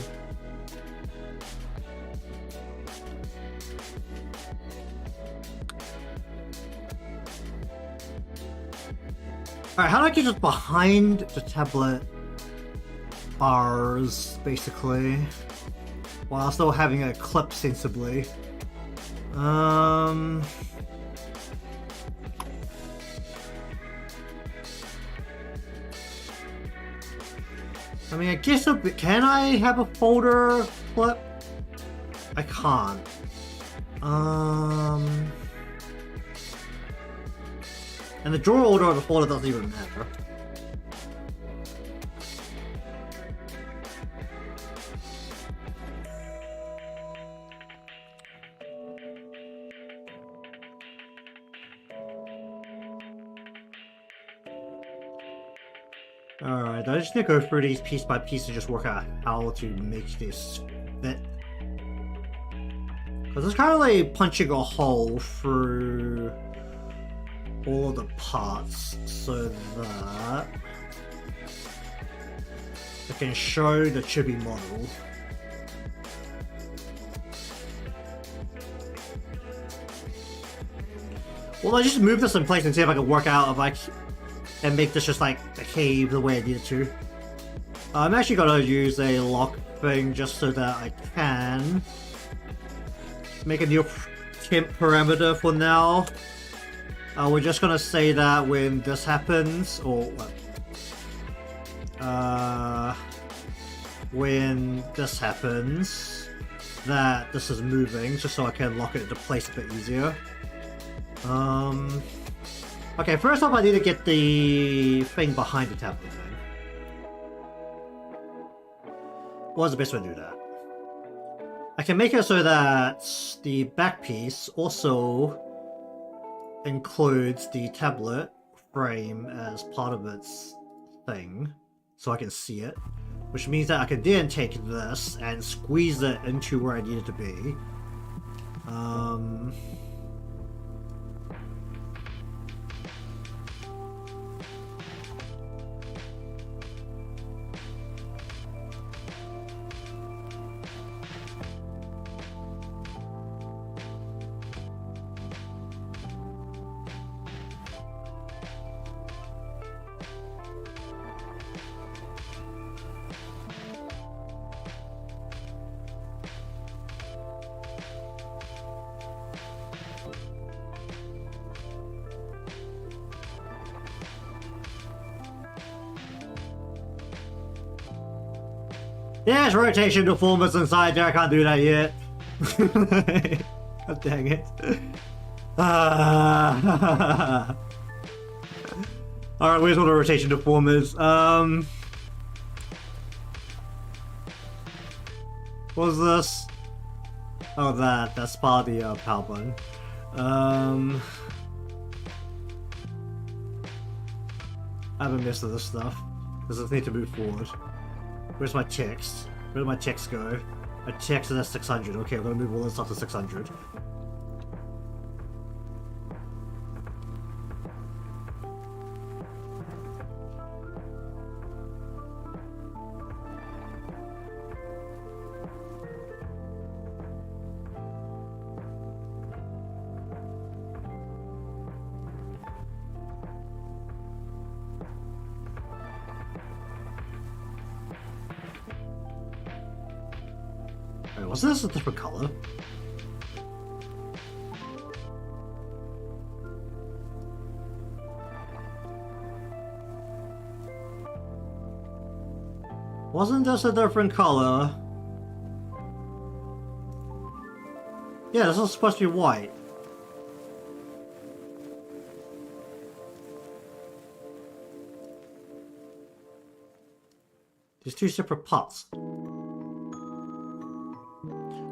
how do I get just behind the tablet bars, basically, while still having a clip sensibly? I mean, I guess can I have a folder clip? I can't. And the drawer order of the folder doesn't even matter. Alright, I just need to go through these piece by piece to just work out how to make this fit. Because it's kind of like punching a hole through all of the parts so that I can show the chibi model. Well, I just move this in place and see if I can work out if I and make this just like behave the way I need it to. I'm actually gonna use a lock thing just so that I can make a new temp parameter for now. We're just gonna say that when this happens, or when this happens, that this is moving, just so I can lock it into place a bit easier. Okay, first off I need to get the thing behind the tablet thing. What's the best way to do that? I can make it so that the back piece also includes the tablet frame as part of its thing, so I can see it, which means that I can then take this and squeeze it into where I need it to be. There's rotation deformers inside there, I can't do that yet. Oh, dang it. Alright, where's all the rotation deformers? What's this? Oh, that's part of the power button. I haven't missed this stuff. Does this need to move forward? Where's my text? Where did my text go? My text is at 600. Okay, I'm gonna move all this stuff to 600. Wasn't this a different color? Wasn't this a different color? Yeah, this is supposed to be white. There's two separate pots.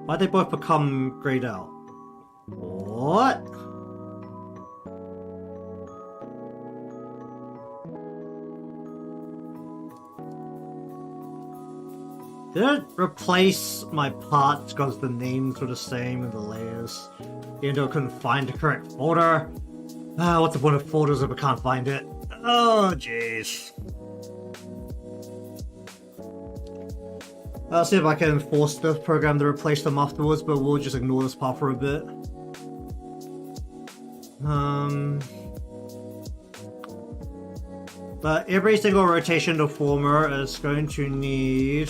Why'd they both become grayed out? What? Did it replace my parts because the names were the same and the layers? Even though I couldn't find the correct folder? Ah, what's the point of folders if I can't find it? Oh, jeez. I'll see if I can force the program to replace them afterwards, but we'll just ignore this part for a bit. But every single rotation deformer is going to need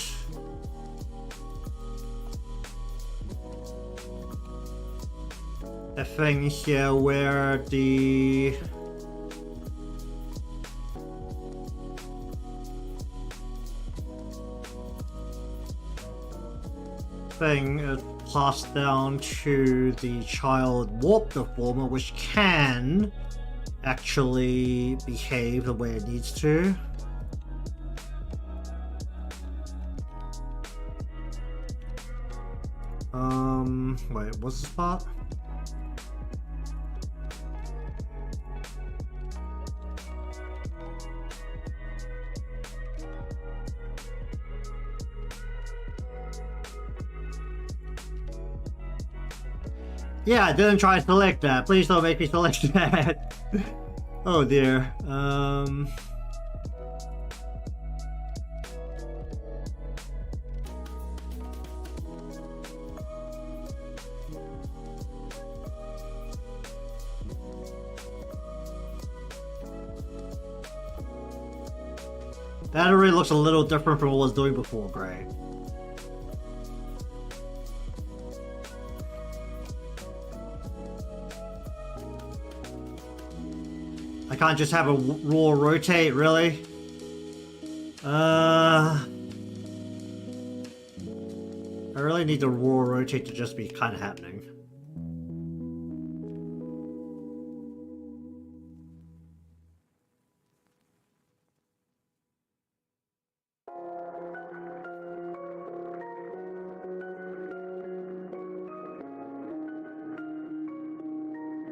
a thing here where the thing is passed down to the child warp deformer, which can actually behave the way it needs to. Wait, what's this part? Yeah, I didn't try to select that. Please don't make me select that. Oh dear. That already looks a little different from what I was doing before, great. I can't just have a raw rotate, really? I really need the raw rotate to just be kind of happening.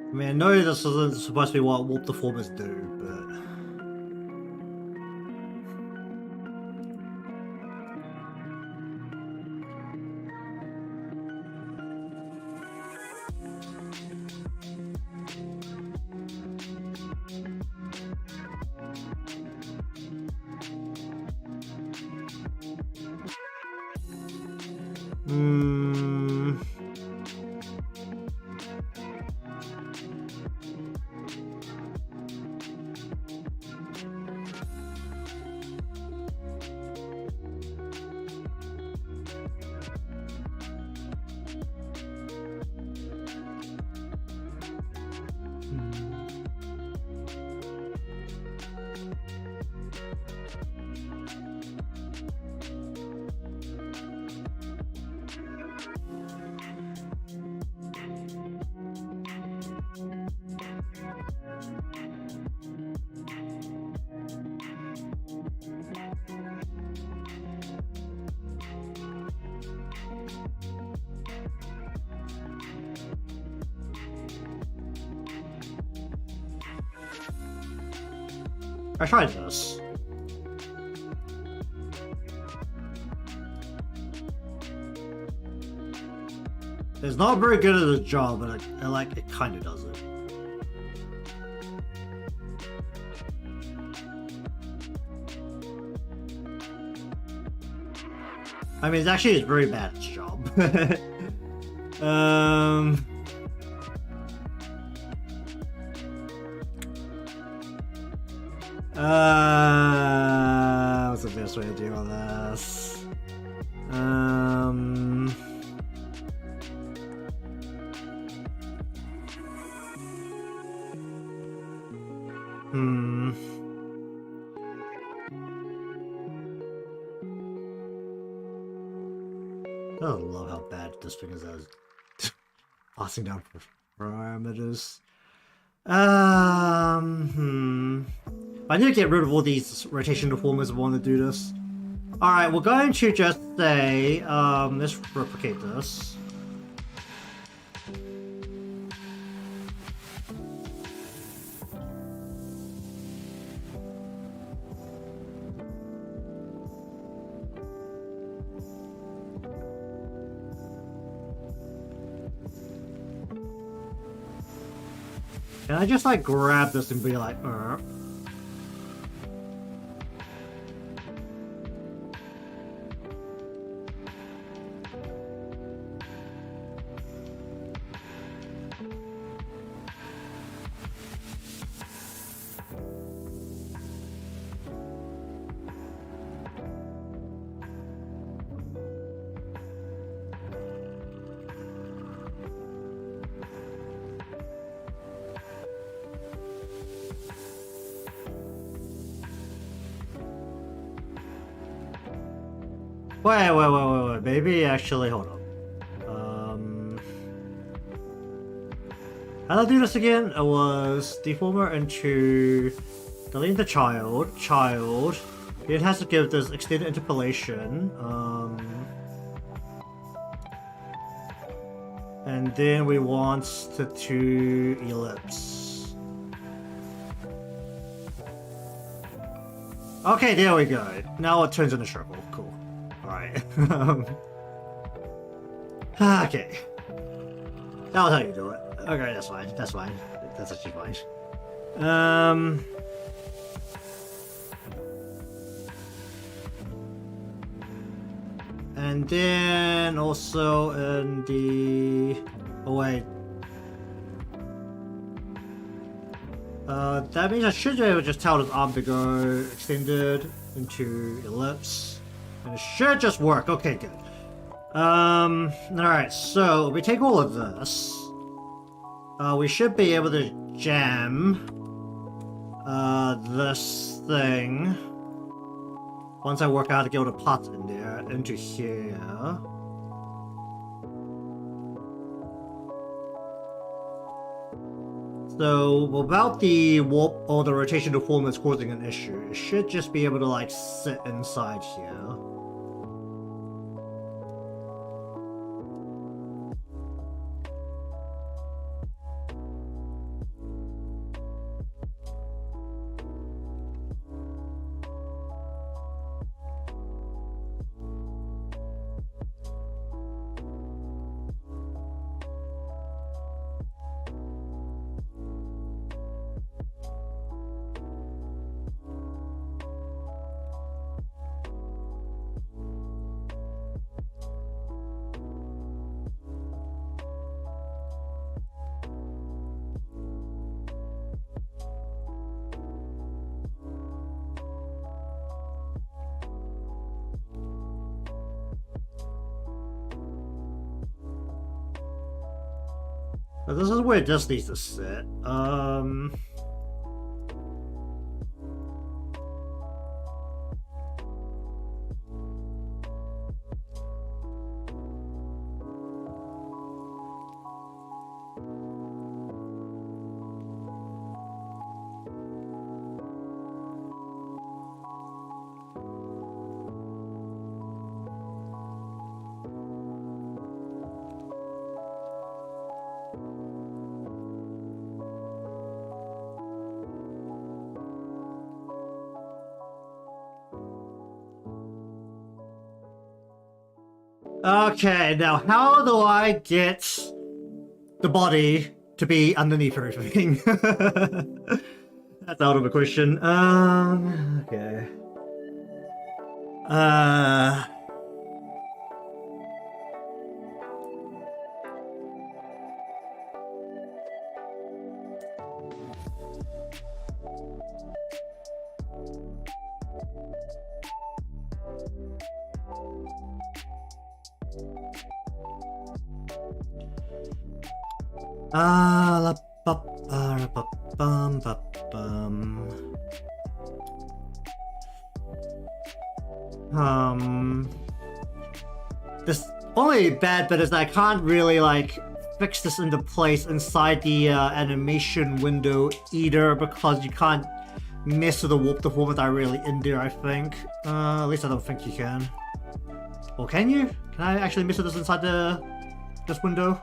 I mean, I know this isn't supposed to be what warp deformers do, but... I tried this. It's not very good at the job, but it kind of does it. I mean, it's very bad at its job. What's the best way to deal with this? I love how bad this thing is at passing down parameters. I need to get rid of all these rotation deformers if I want to do this. Alright, we're going to just say, let's replicate this. Can I just like grab this and be like, Wait. Maybe actually, hold on. How did I do this again? It was deformer into delete the child. It has to give this extended interpolation. And then we want the 2 ellipse. Okay, there we go. Now it turns into a circle. Cool. Alright. Okay. That was how you do it. Okay, that's fine. That's actually fine. And then also in the... Oh wait. That means I should be able to just tell this arm to go extended into ellipse. And it should just work. Okay, good. Alright, so we take all of this. We should be able to jam this thing once I work out how to get all the parts in there into here. So without the warp or the rotation deformance causing an issue, it should just be able to like sit inside here. But this is where it just needs to sit. Okay, now how do I get the body to be underneath everything? That's out of the question. Okay. This only bad bit is that I can't really like fix this into place inside the animation window either, because you can't mess with the warp deformance directly in there, I think. At least I don't think you can. Or can you? Can I actually mess with this inside this window?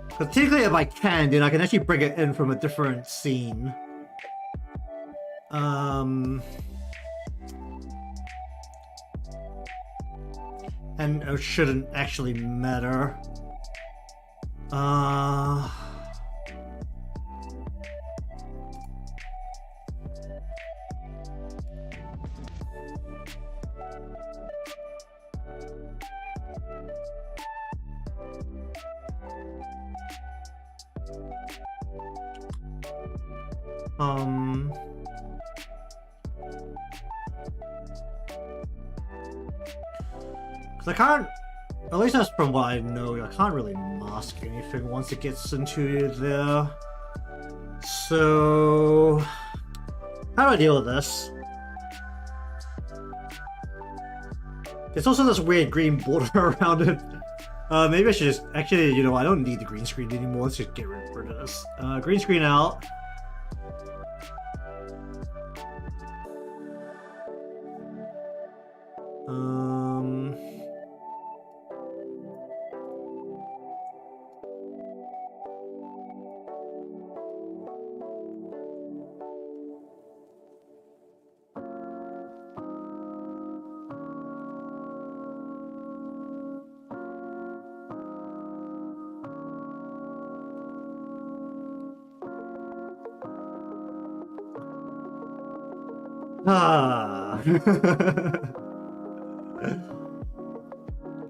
Because technically if I can, then I can actually bring it in from a different scene. And it shouldn't actually matter. Cause I can't, at least that's from what I know, I can't really mask anything once it gets into there. So, how do I deal with this? There's also this weird green border around it. Maybe I should just... Actually, you know, I don't need the green screen anymore. Let's just get rid of this. Green screen out.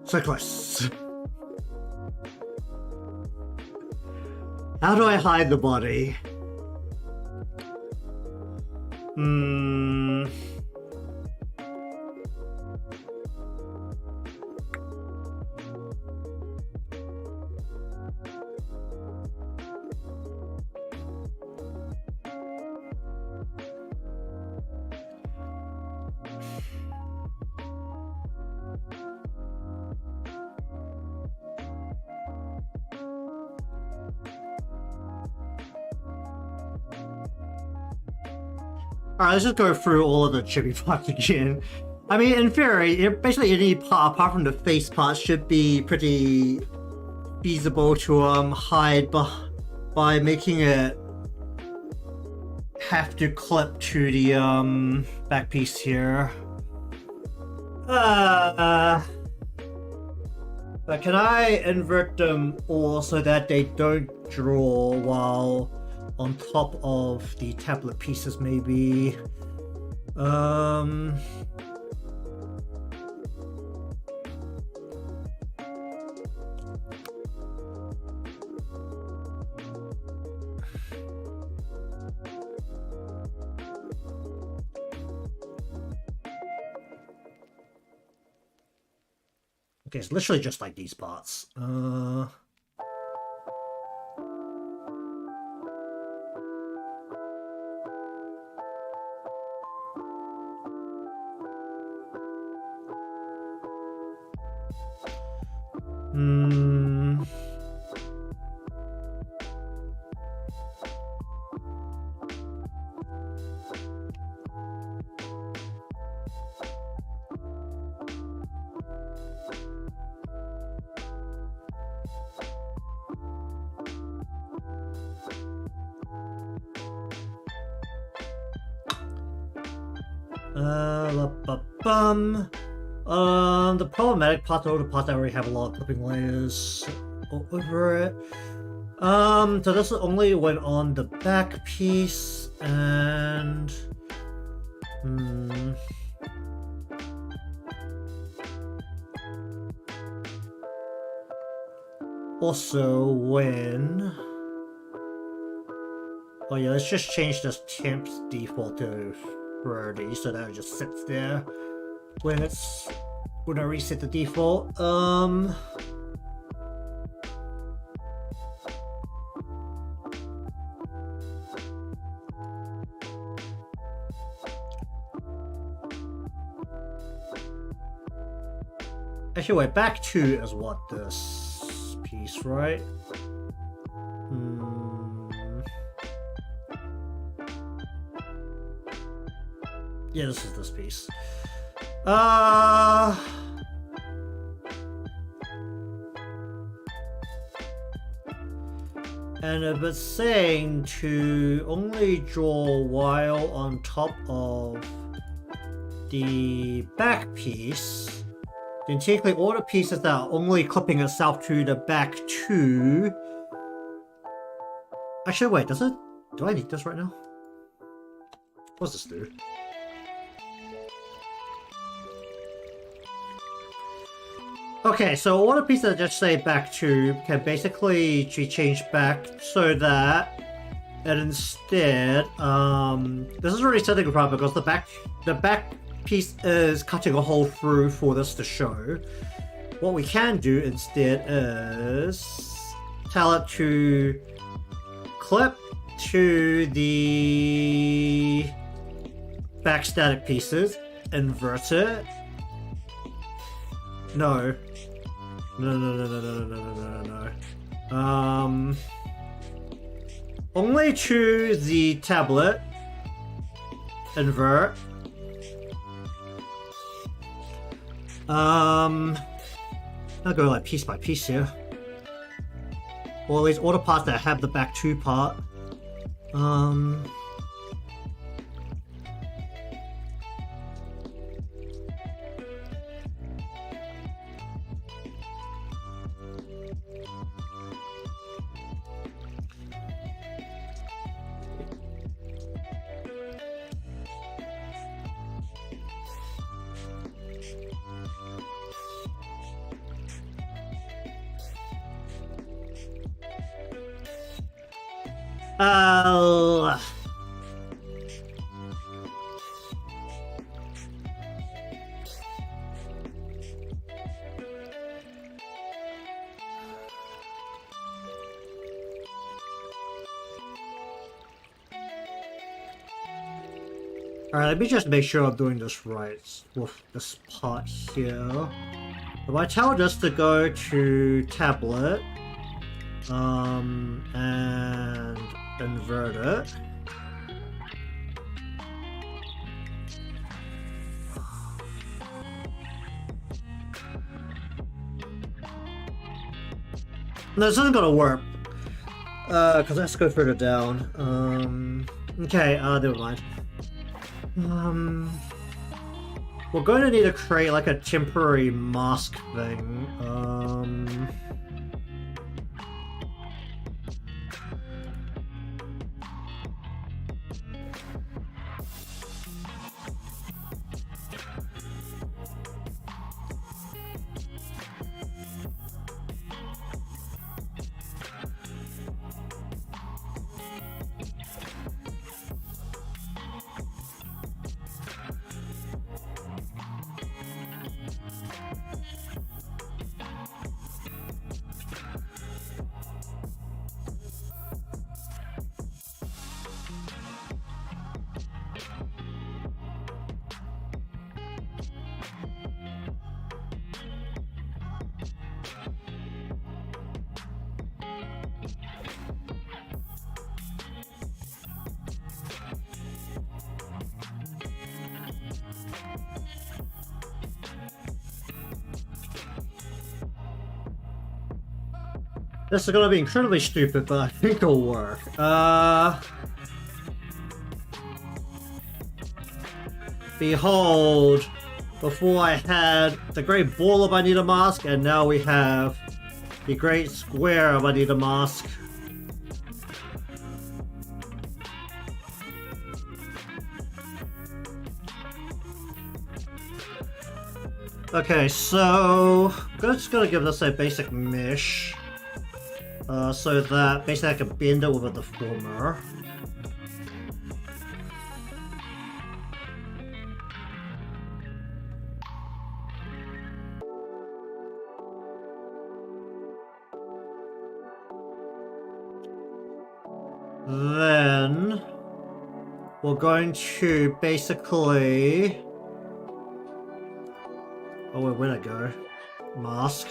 Cyclists. How do I hide the body? Alright, let's just go through all of the chibi parts again. I mean, in theory, basically any part apart from the face part should be pretty feasible to hide by making it have to clip to the back piece here. But can I invert them all so that they don't draw while on top of the tablet pieces, maybe? Okay, it's literally just like these parts. The problematic part, the part that already have a lot of clipping layers over it. So this only went on the back piece, and also when... Oh yeah, let's just change this temp's default to 30 so that it just sits there when I reset the default. Actually, wait, back 2 is what, this piece, right? Yeah, this is this piece. And if it's saying to only draw while on top of the back piece, then technically all the pieces that are only clipping itself to the back 2... Actually, wait, does it? Do I need this right now? What's this do? Okay, so all the pieces that just say back 2 can basically be changed back so that, and instead, this is already setting a problem because the back piece is cutting a hole through for this to show. What we can do instead is tell it to clip to the back static pieces, invert it, No. No. Only choose the tablet. Invert. I'll go like piece by piece here. Or at least all the parts that have the back 2 part. Alright, let me just make sure I'm doing this right with this part here. If I tell this to go to tablet, and invert it. No, this isn't gonna work. Cause let's go further down. Okay, never mind. We're going to need to create like a temporary mask thing. This is gonna be incredibly stupid, but I think it'll work. Behold, before I had the great ball of I need a mask, and now we have the great square of I need a mask. Okay, so I'm just gonna give this a basic mesh. So that basically I can bend it with a deformer. Then we're going to basically... Oh wait, where'd I go? Mask.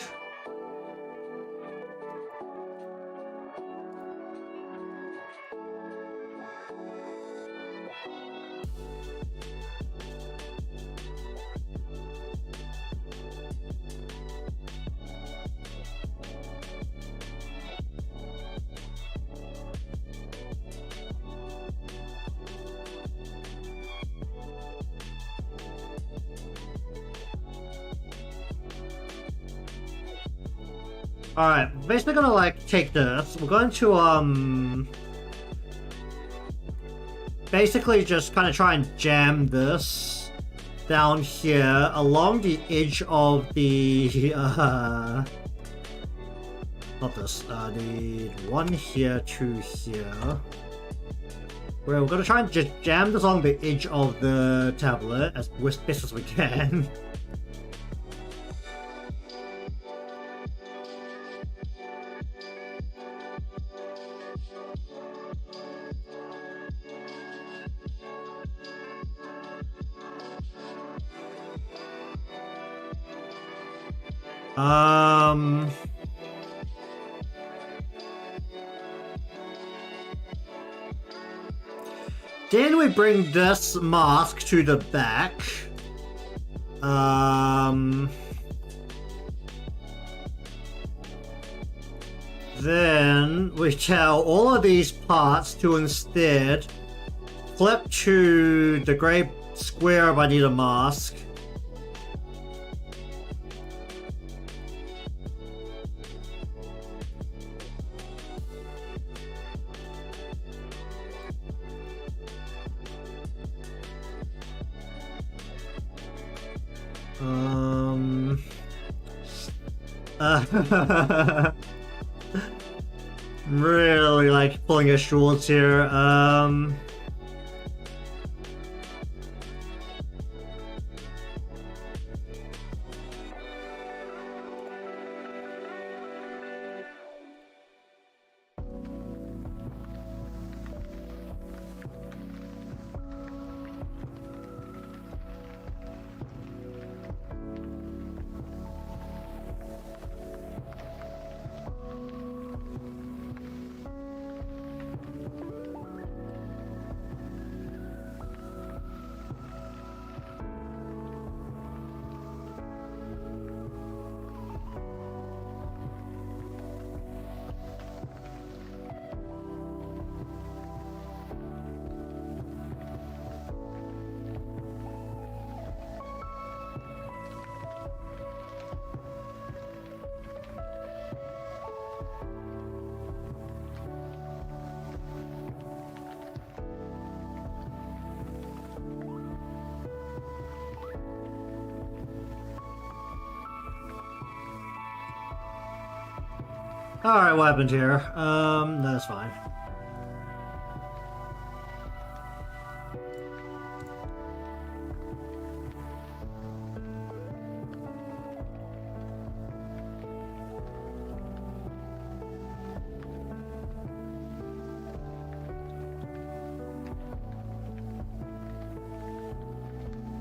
Alright, basically gonna like take this. We're going to basically just kind of try and jam this down here along the edge of the not this, the one here, 2 here. Where we're gonna try and just jam this along the edge of the tablet as best as we can. Then we bring this mask to the back. Then we tell all of these parts to instead flip to the gray square if I need a mask. Really like pulling a shorts here. Alright, what happened here? No, that's fine.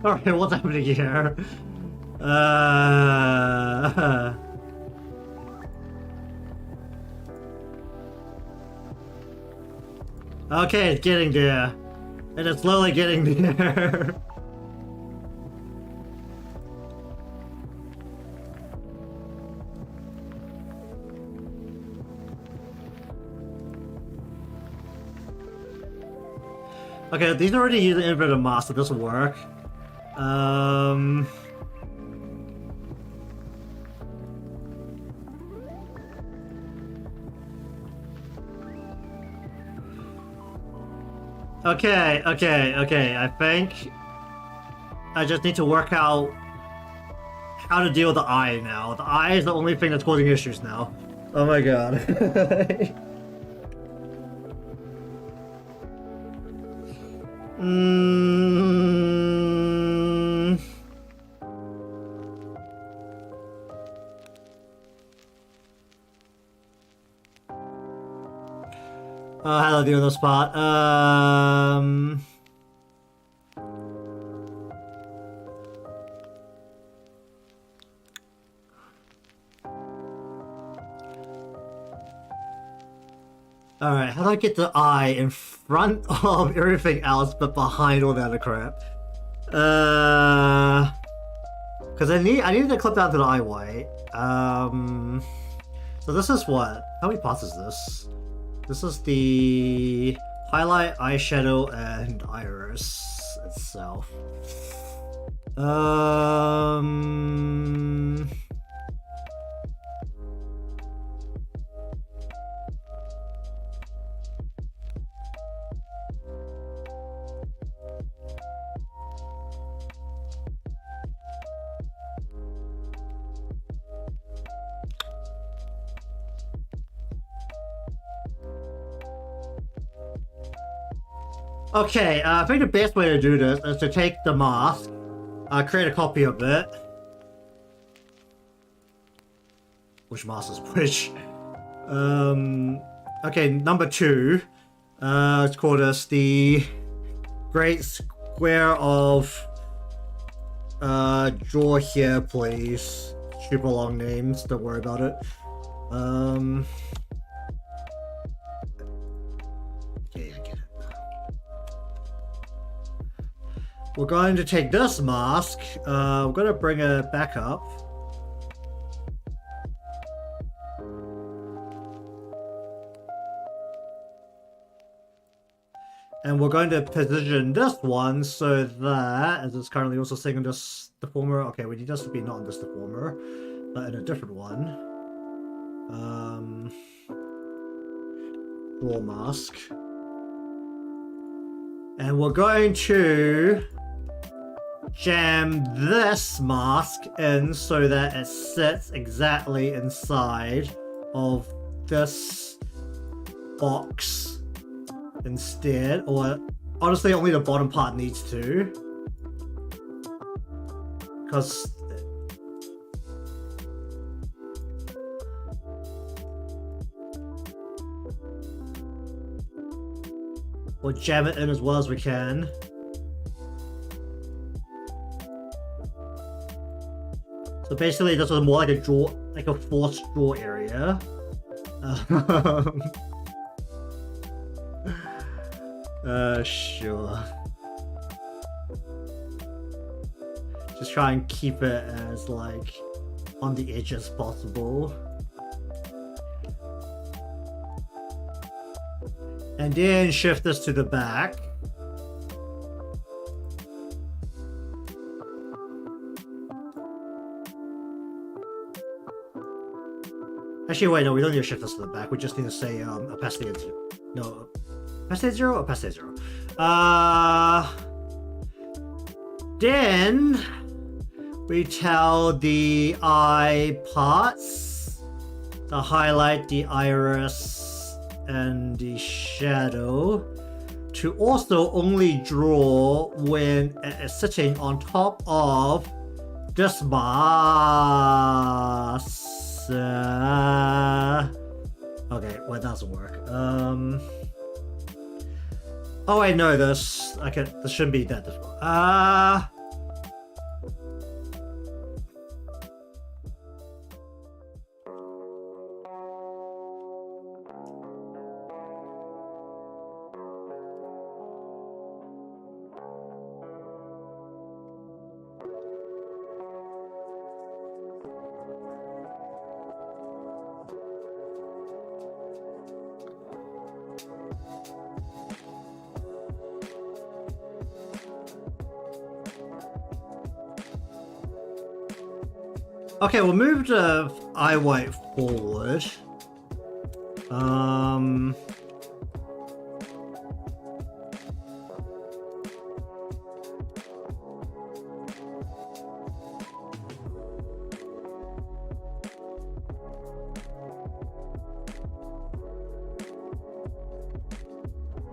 Alright, what's happening here? Okay, it's getting there. And it's slowly getting there. Okay, these are already using inverted mask, so this will work. Okay, I think I just need to work out how to deal with the eye now. The eye is the only thing that's causing issues now. Oh my god. How to deal with this part? Alright, how do I get the eye in front of everything else but behind all the other crap? Because I need to clip down to the eye white. So this is what? How many parts is this? This is the highlight, eyeshadow, and iris itself. Okay, I think the best way to do this is to take the mask, create a copy of it. Which mask is which? Okay, number 2. Let's call this the Great Square of draw here, please. super long names, don't worry about it. Yeah, I get it. We're going to take this mask. We're going to bring it back up. And we're going to position this one so that, as it's currently also sitting on this deformer, okay, we need this to be not on this deformer, but in a different one. Draw mask. And we're going to jam this mask in so that it sits exactly inside of this box instead, or honestly only the bottom part needs to, because we'll jam it in as well as we can. So basically this was more like a draw, like a forced draw area. Sure. Just try and keep it as like on the edge as possible. And then shift this to the back. Actually, wait, no, we don't need to shift this to the back. We just need to say opacity at 0. No, opacity at 0? Opacity at 0. Then we tell the eye parts to highlight the iris and the shadow to also only draw when it is sitting on top of this mask. Okay, well, it doesn't work. Oh wait, no, this shouldn't be that difficult. Okay, we'll move the eye white forward.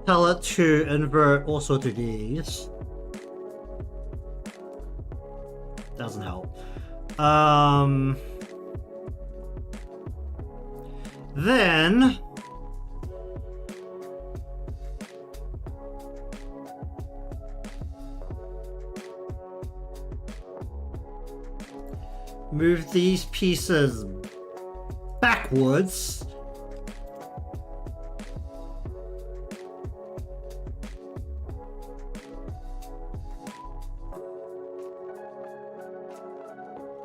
Tell it to invert also to these. Doesn't help. Then move these pieces backwards.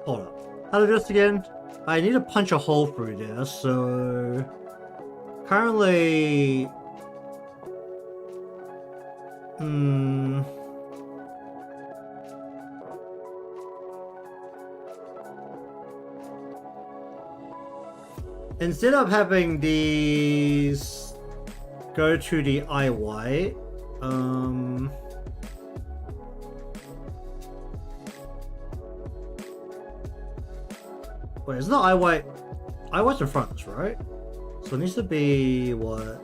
Hold up. How to do this again? I need to punch a hole through there, so currently instead of having these go to the eye white, wait, it's not eye white. Eye white's in front of us, right? So it needs to be what?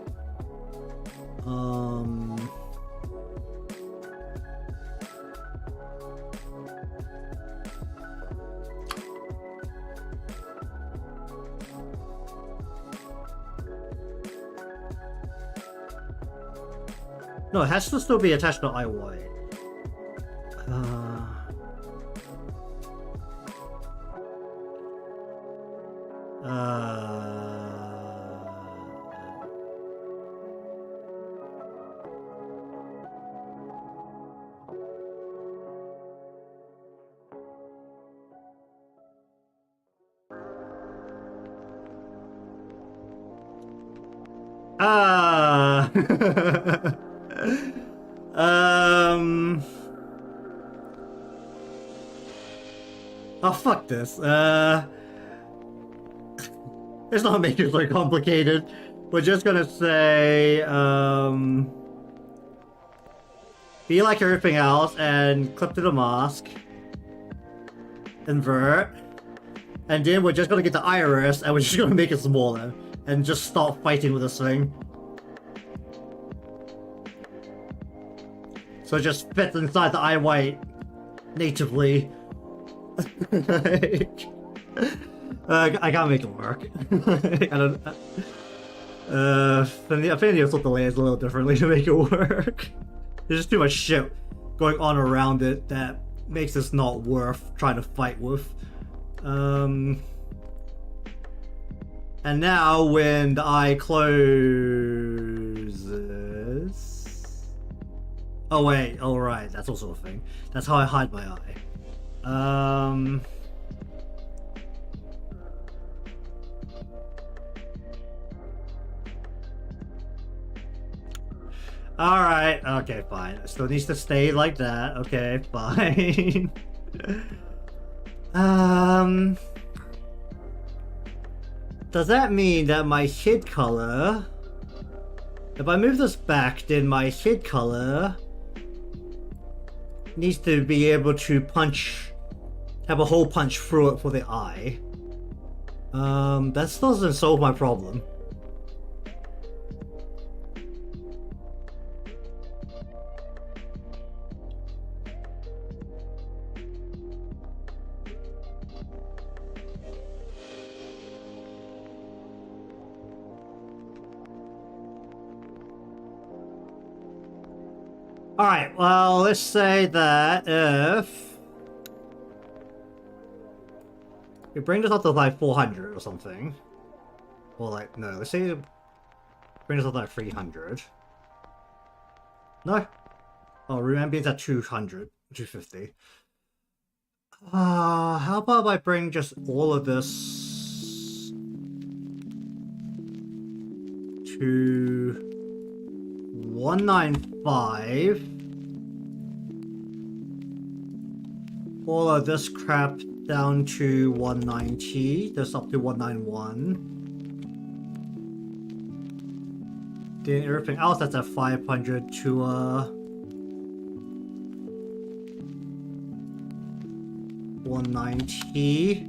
No, it has to still be attached to eye white. Ah. Oh, fuck this. Let's not make it so complicated. We're just gonna say, be like everything else and clip to the mask. Invert. And then we're just gonna get the iris and we're just gonna make it smaller. And just start fighting with this thing. So it just fits inside the eye white natively. Like, I can't make it work. I don't. I think I sort the layers a little differently to make it work. There's just too much shit going on around it that makes this not worth trying to fight with. And now when the eye closes. Oh wait, oh right, that's also a thing. That's how I hide my eye. Alright, okay, fine. It still needs to stay like that. Okay, fine. Does that mean that my HID color... If I move this back, then my HID color needs to be able to punch... have a hole punch through it for the eye. That still doesn't solve my problem. Alright, well, let's say that if... we bring this up to like 400 or something. Or like, no, let's say bring this up to like 300. No? Oh, room ambience at 200, 250. How about I bring just all of this to 195. All of this crap down to 190. This up to 191. Then everything else that's at 500 to 190.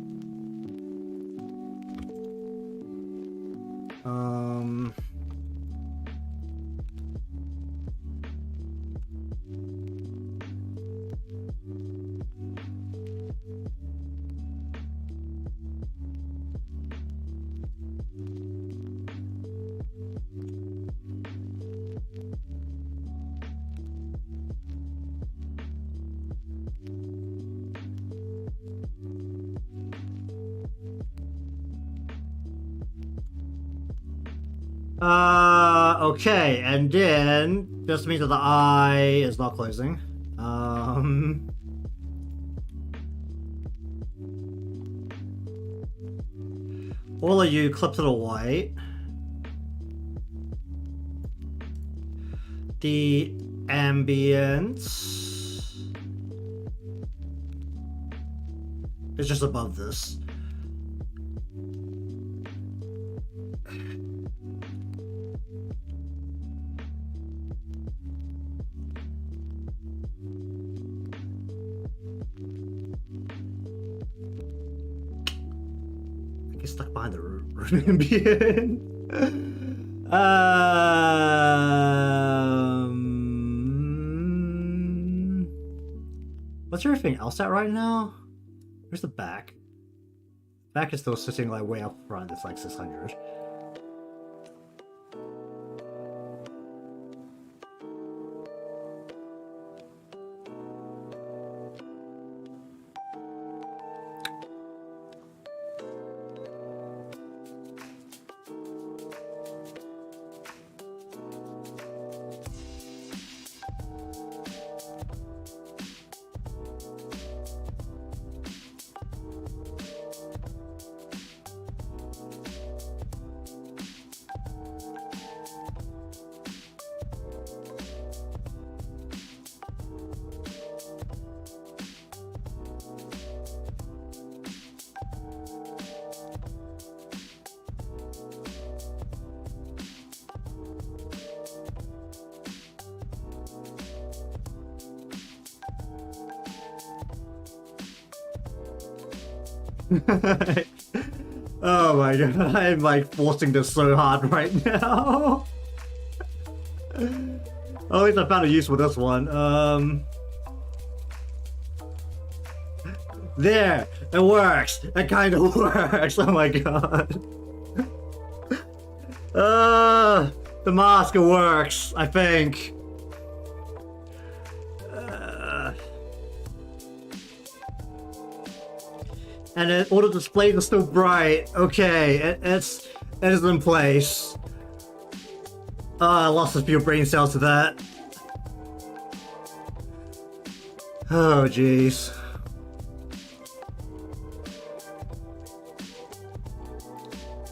Okay, and then this means that the eye is not closing. All of you clip to the white. The ambience is just above this. Stuck behind the room ambient. What's everything else at right now? Where's the back? Back is still sitting like way up front. It's like 600. Oh my god, I'm like forcing this so hard right now. At least I found a use for this one. There! It works! It kind of works! Oh my god. The mask works, I think. And all the displays are still bright. Okay, it is in place. I lost a few brain cells to that. Oh jeez.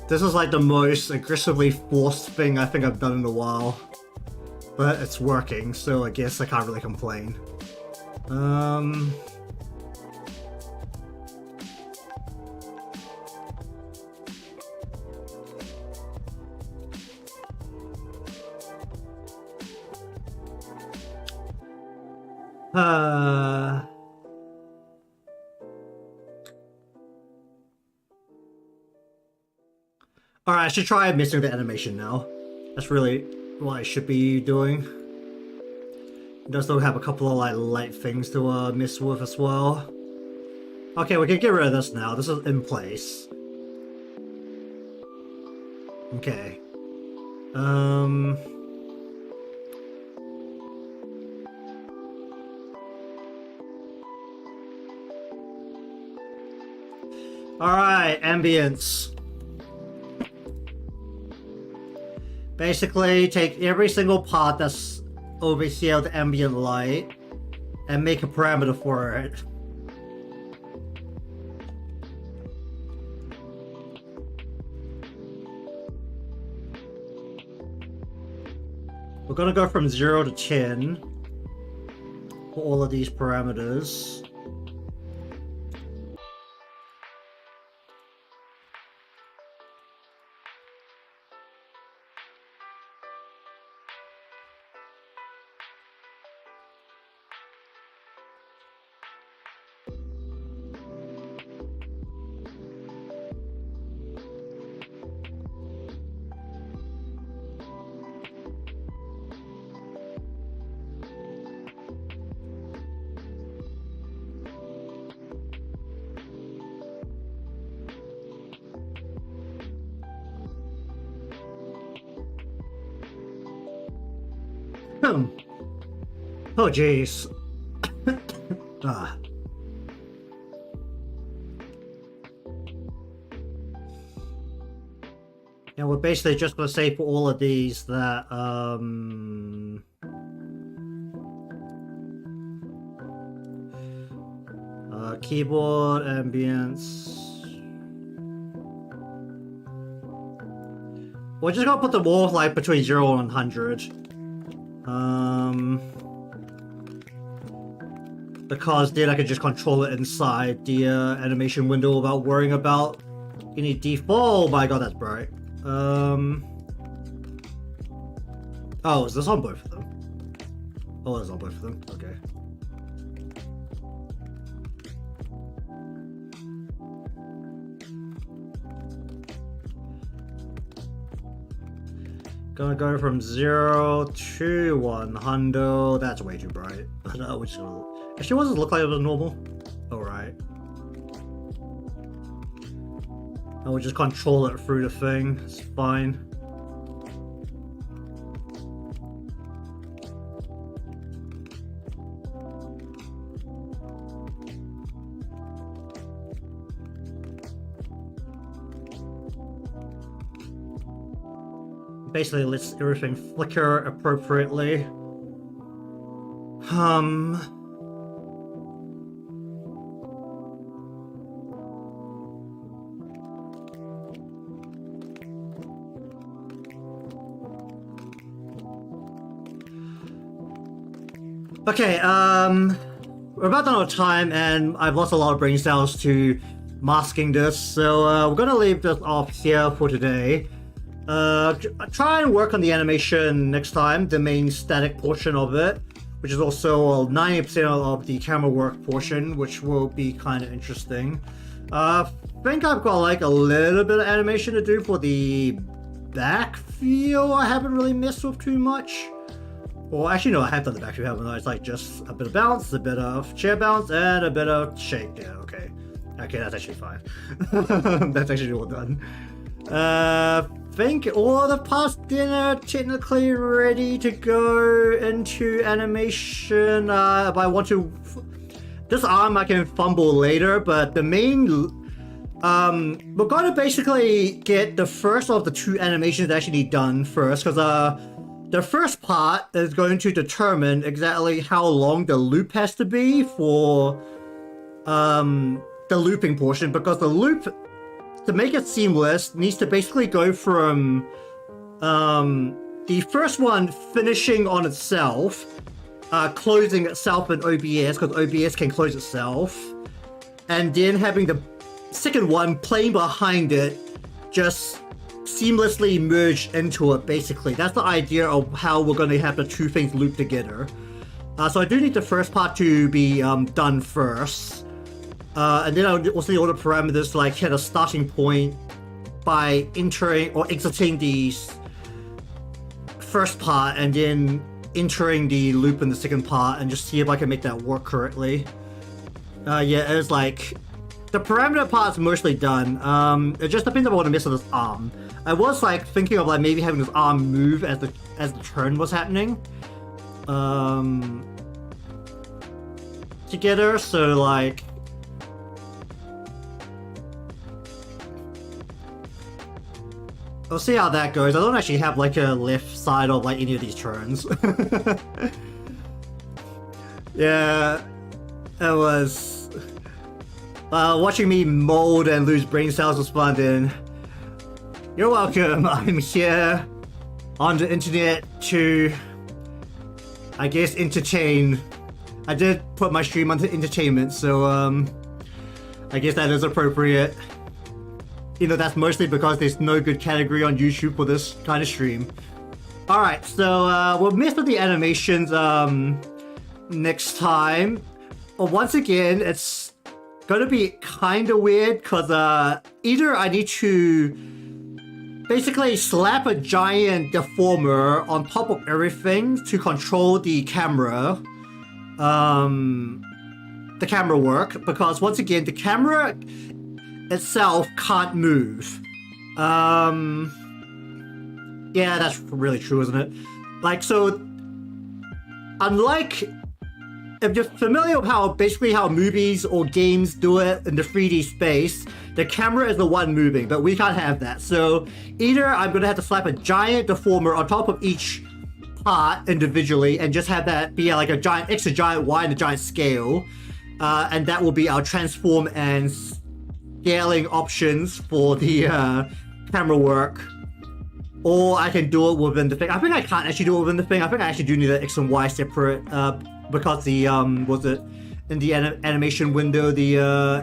This is like the most aggressively forced thing I think I've done in a while. But it's working, so I guess I can't really complain. Alright, I should try missing the animation now. That's really what I should be doing. It does though have a couple of like light things to miss with as well. Okay, we can get rid of this now. This is in place. Okay. Alright, ambience. Basically, take every single part that's over here, the ambient light, and make a parameter for it. We're gonna go from 0 to 10 for all of these parameters. Oh jeez. Ah. And we're basically just going to say for all of these that keyboard ambience. We're just gonna put the wall like between 0 and 100. Because then I can just control it inside the animation window without worrying about any default. Oh my god, that's bright. Oh, is this on both of them? Oh, it's on both of them. Okay. Gonna go from 0 to 100. That's way too bright. I don't know which one. Actually, what does it look like it was normal? Alright. I will just control it through the thing. It's fine. Basically lets everything flicker appropriately. Okay, we're about done out of time and I've lost a lot of brain cells to masking this, so we're gonna leave this off here for today. Try and work on the animation next time, the main static portion of it, which is also 90% of the camera work portion, which will be kind of interesting. think I've got like a little bit of animation to do for the back feel. I haven't really messed with too much. Well, actually, no, I have done the back feel, haven't I? It's like just a bit of bounce, a bit of chair bounce, and a bit of shake. Yeah, okay. Okay, that's actually fine. That's actually all done. Think all the past dinner technically ready to go into animation. If I want to, this arm I can fumble later, but the main, we're gonna basically get the first of the two animations actually done first, because the first part is going to determine exactly how long the loop has to be for the looping portion, because the loop, to make it seamless, needs to basically go from the first one finishing on itself, closing itself in OBS, because OBS can close itself, and then having the second one playing behind it just seamlessly merge into it, basically. That's the idea of how we're going to have the two things loop together. So I do need the first part to be done first. And then I would also need all the parameters to like hit a starting point by entering or exiting the first part and then entering the loop in the second part and just see if I can make that work correctly. Yeah, it's like the parameter part's mostly done. It just depends on what I miss on this arm. I was like thinking of like maybe having this arm move as the turn was happening. Together, so like we'll see how that goes. I don't actually have like a left side of like any of these turns. Yeah, it was watching me mold and lose brain cells was fun. Then you're welcome. I'm here on the internet to, I guess, entertain. I did put my stream onto entertainment, so I guess that is appropriate. You know, that's mostly because there's no good category on YouTube for this kind of stream. Alright, so we'll miss with the animations next time. Once again, it's gonna be kinda weird because either I need to basically slap a giant deformer on top of everything to control the camera work, because once again the camera itself can't move. Yeah, that's really true, isn't it? Like, so unlike, if you're familiar with how movies or games do it in the 3D space, the camera is the one moving, but we can't have that. So either I'm gonna have to slap a giant deformer on top of each part individually and just have that be like a giant extra giant Y and a giant scale, and that will be our transform and scaling options for the camera work. Or I can do it within the thing. I think I can't actually do it within the thing. I think I actually do need the X and Y separate, because the was it in the animation window, the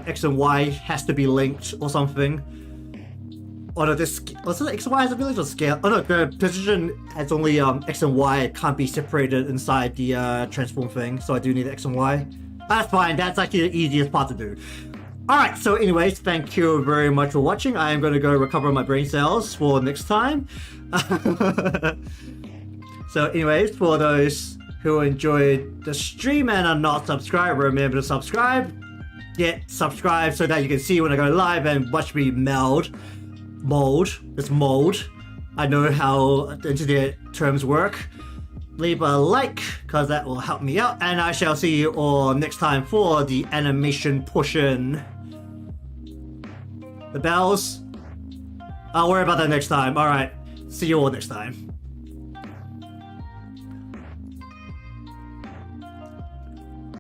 X and Y has to be linked or something. Oh no, this was it X and Y has a village or scale? Oh no, the position has only X and Y. It can't be separated inside the transform thing, so I do need the X and Y. That's fine. That's actually the easiest part to do. Alright, so anyways, thank you very much for watching. I am going to go recover my brain cells for next time. So anyways, for those who enjoyed the stream and are not subscribed, remember to subscribe. Get subscribed so that you can see when I go live and watch me mold. It's mold. I know how the internet terms work. Leave a like, because that will help me out. And I shall see you all next time for the animation portion. The bells? I'll worry about that next time. Alright, see you all next time.